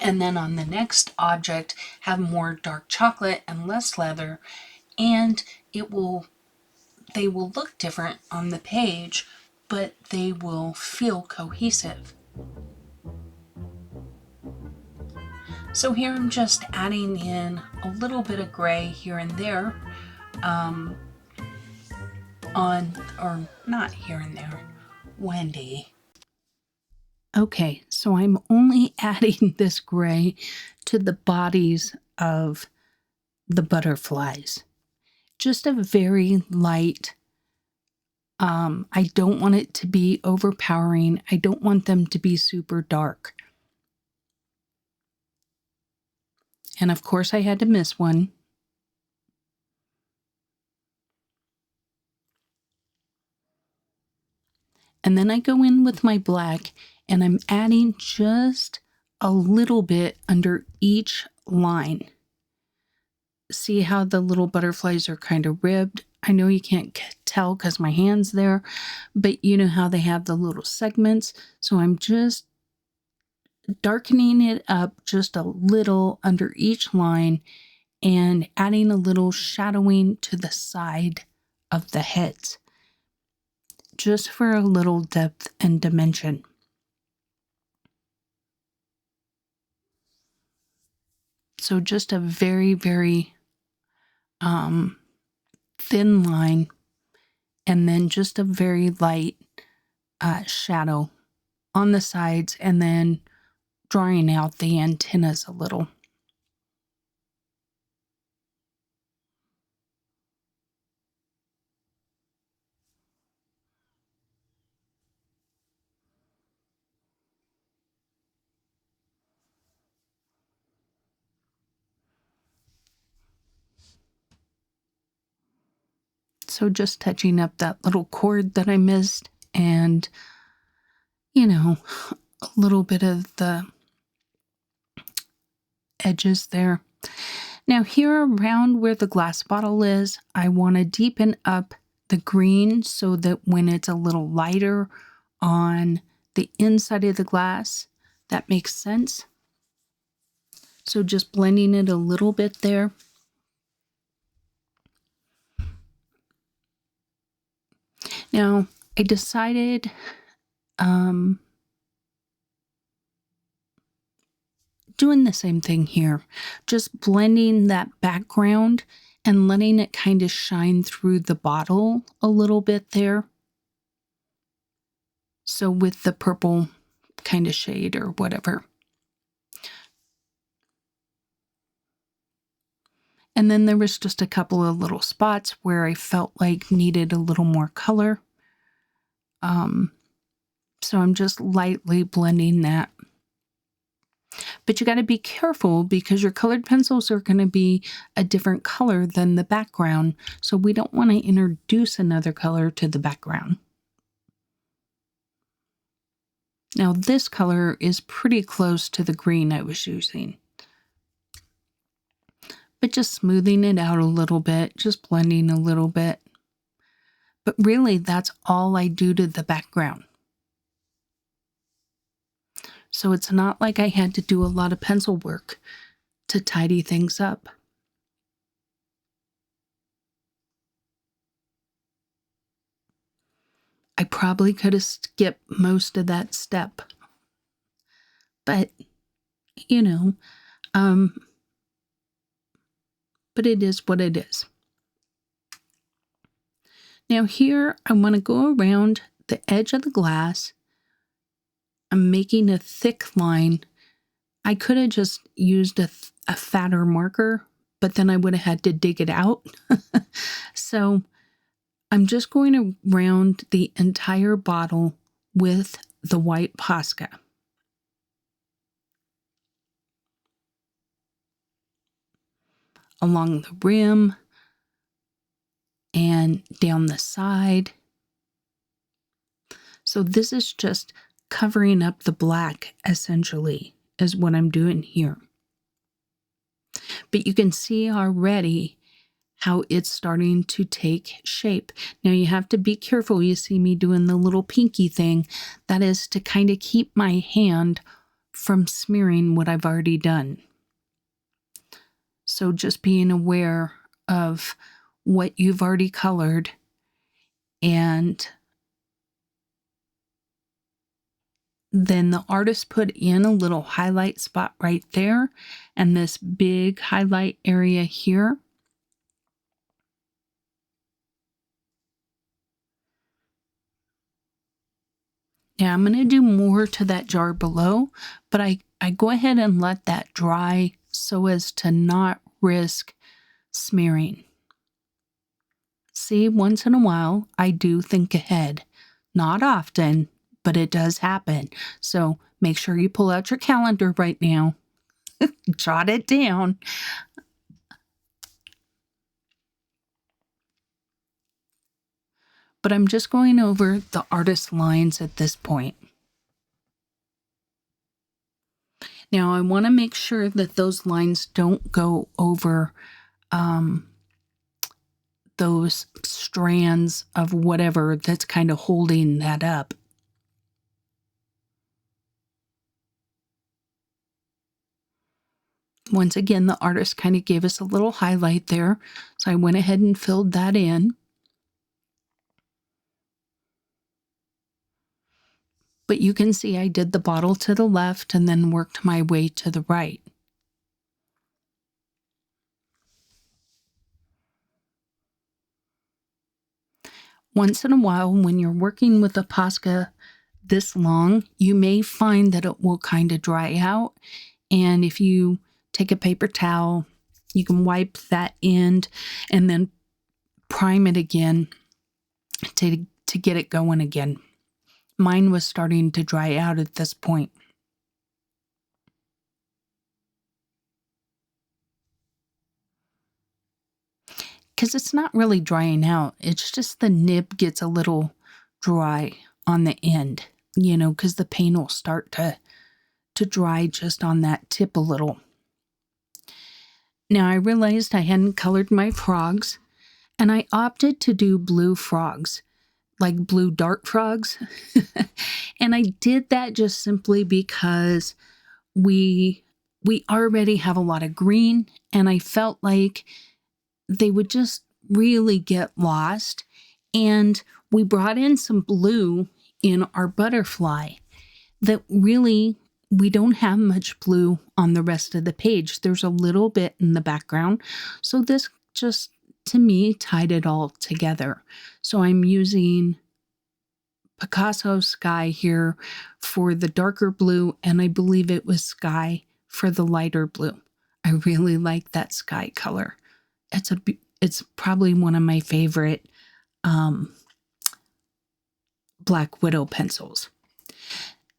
And then on the next object, have more dark chocolate and less leather, and they will look different on the page, but they will feel cohesive. So here I'm just adding in a little bit of gray here and there, or not here and there, Wendy. Okay, so I'm only adding this gray to the bodies of the butterflies. Just a very light I don't want it to be overpowering. I don't want them to be super dark. And of course I had to miss one. And then I go in with my black and I'm adding just a little bit under each line. See how the little butterflies are kind of ribbed? I know you can't tell because my hand's there, but you know how they have the little segments. So I'm just darkening it up just a little under each line and adding a little shadowing to the side of the heads, just for a little depth and dimension. So just a very, very thin line, and then just a very light shadow on the sides, and then drawing out the antennas a little. So just touching up that little cord that I missed, and, you know, a little bit of the edges there. Now here around where the glass bottle is, I want to deepen up the green so that when it's a little lighter on the inside of the glass, that makes sense. So just blending it a little bit there. Now I decided doing the same thing here, just blending that background and letting it kind of shine through the bottle a little bit there. So with the purple kind of shade or whatever. And then there was just a couple of little spots where I felt like needed a little more color. So I'm just lightly blending that. But you got to be careful because your colored pencils are going to be a different color than the background. So we don't want to introduce another color to the background. Now this color is pretty close to the green I was using. But just smoothing it out a little bit, just blending a little bit. But really that's all I do to the background. So it's not like I had to do a lot of pencil work to tidy things up. I probably could have skipped most of that step. But, you know, but it is what it is. Now here, I want to go around the edge of the glass. I'm making a thick line. I could have just used a fatter marker, but then I would have had to dig it out. So I'm just going to round the entire bottle with the white Posca. Along the rim and down the side. So this is just covering up the black, essentially, is what I'm doing here. But you can see already how it's starting to take shape. Now you have to be careful. You see me doing the little pinky thing. That is to kind of keep my hand from smearing what I've already done. So just being aware of what you've already colored, and then the artist put in a little highlight spot right there and this big highlight area here. Now I'm going to do more to that jar below, but I go ahead and let that dry so as to not risk smearing. see, once in a while, I do think ahead. Not often, but it does happen. So make sure you pull out your calendar right now. Jot it down. But I'm just going over the artist lines at this point. Now I want to make sure that those lines don't go over those strands of whatever that's kind of holding that up. Once again, the artist kind of gave us a little highlight there, so I went ahead and filled that in. But you can see I did the bottle to the left and then worked my way to the right. Once in a while, when you're working with a Posca this long, you may find that it will kind of dry out. And if you take a paper towel, you can wipe that end and then prime it again to get it going again. Mine was starting to dry out at this point. Because it's not really drying out. It's just the nib gets a little dry on the end, you know, because the paint will start to dry just on that tip a little. Now I realized I hadn't colored my frogs, and I opted to do blue frogs, like blue dart frogs. And I did that just simply because we already have a lot of green, and I felt like they would just really get lost. And we brought in some blue in our butterfly that really, we don't have much blue on the rest of the page. There's a little bit in the background. So this just, to me, tied it all together. So I'm using Picasso Sky here for the darker blue, and I believe it was Sky for the lighter blue. I really like that sky color. It's probably one of my favorite Black Widow pencils.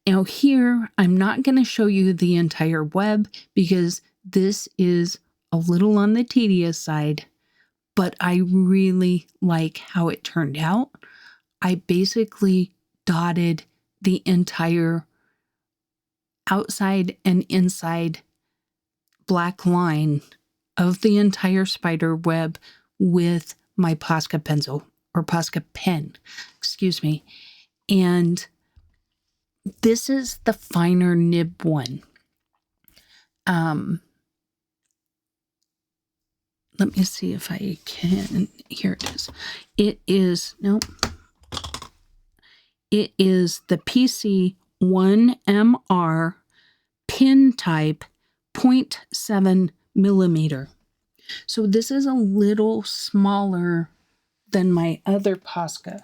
Now here, I'm not going to show you the entire web because this is a little on the tedious side, but I really like how it turned out. I basically dotted the entire outside and inside black line of the entire spider web with my Posca pencil, or Posca pen, excuse me. And this is the finer nib one. Let me see if I can, here it is. It is the PC 1MR pin type 0.7 millimeter. So this is a little smaller than my other Posca.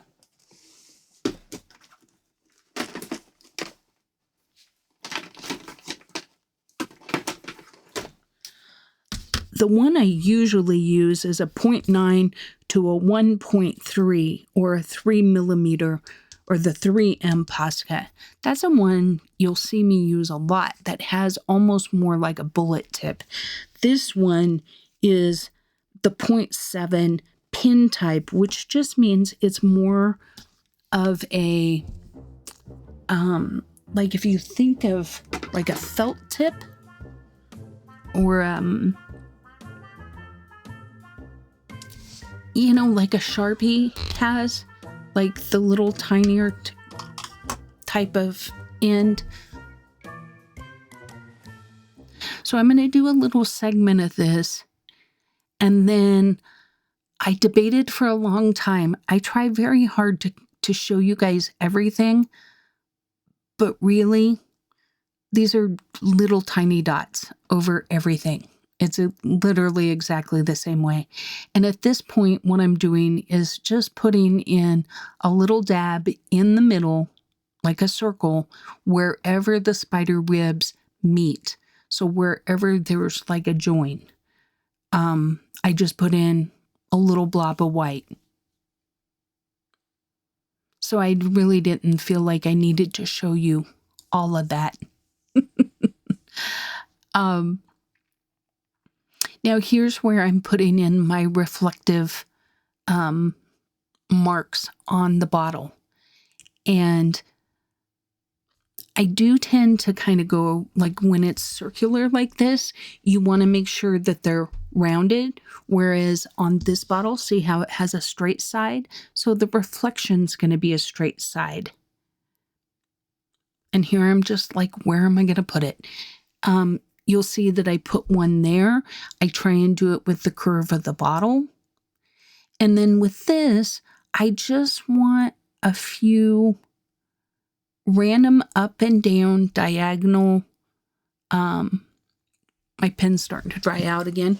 The one I usually use is a 0.9 to a 1.3 or a 3 millimeter, or the 3M Posca. That's a one you'll see me use a lot that has almost more like a bullet tip. This one is the 0.7 pin type, which just means it's more of a, like if you think of like a felt tip, or, you know, like a Sharpie has, like the little tinier type of end. So I'm going to do a little segment of this, and then I debated for a long time. I try very hard to show you guys everything, but really, these are little tiny dots over everything. It's literally exactly the same way. And at this point, what I'm doing is just putting in a little dab in the middle, like a circle, wherever the spider webs meet. So wherever there's like a join, I just put in a little blob of white. So I really didn't feel like I needed to show you all of that. Now here's where I'm putting in my reflective marks on the bottle. And I do tend to kind of go, like when it's circular like this, you want to make sure that they're rounded. Whereas on this bottle, see how it has a straight side? So the reflection's going to be a straight side. And here I'm just like, where am I going to put it? You'll see that I put one there. I try and do it with the curve of the bottle. And then with this, I just want a few random up and down diagonal. My pen's starting to dry out again.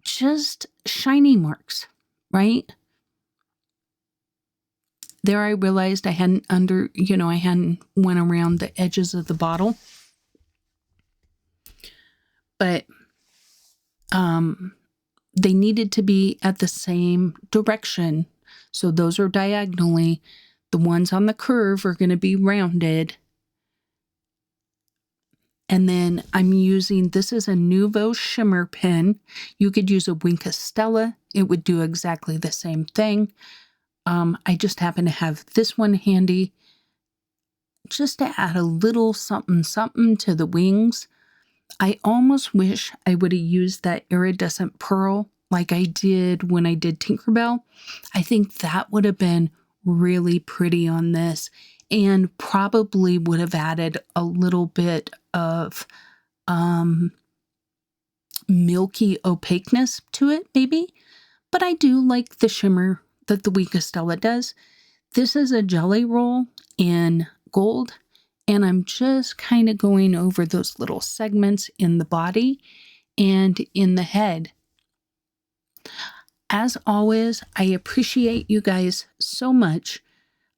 Just shiny marks, right? There I realized I hadn't I hadn't went around the edges of the bottle. But they needed to be at the same direction. So those are diagonally. The ones on the curve are going to be rounded. And then I'm using, this is a Nuvo shimmer pen. You could use a Wink Stella. It would do exactly the same thing. I just happen to have this one handy just to add a little something something to the wings. I almost wish I would have used that iridescent pearl like I did when I did Tinkerbell. I think that would have been really pretty on this and probably would have added a little bit of milky opaqueness to it, maybe. But I do like the shimmer that the Wink Stella does. This is a jelly roll in gold, and I'm just kind of going over those little segments in the body and in the head. As always, I appreciate you guys so much.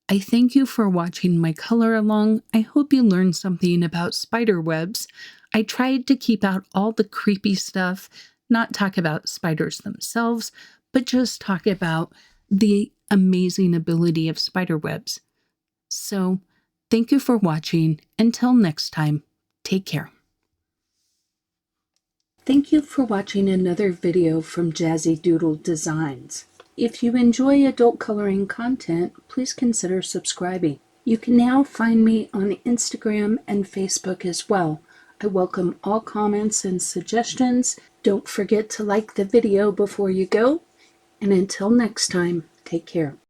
I thank you for watching my color along. I hope you learned something about spider webs. I tried to keep out all the creepy stuff, not talk about spiders themselves, but just talk about the amazing ability of spider webs. So, thank you for watching. Until next time, take care. Thank you for watching another video from Jazzydoodledesigns. If you enjoy adult coloring content, please consider subscribing. You can now find me on Instagram and Facebook as well. I welcome all comments and suggestions. Don't forget to like the video before you go. And until next time, take care.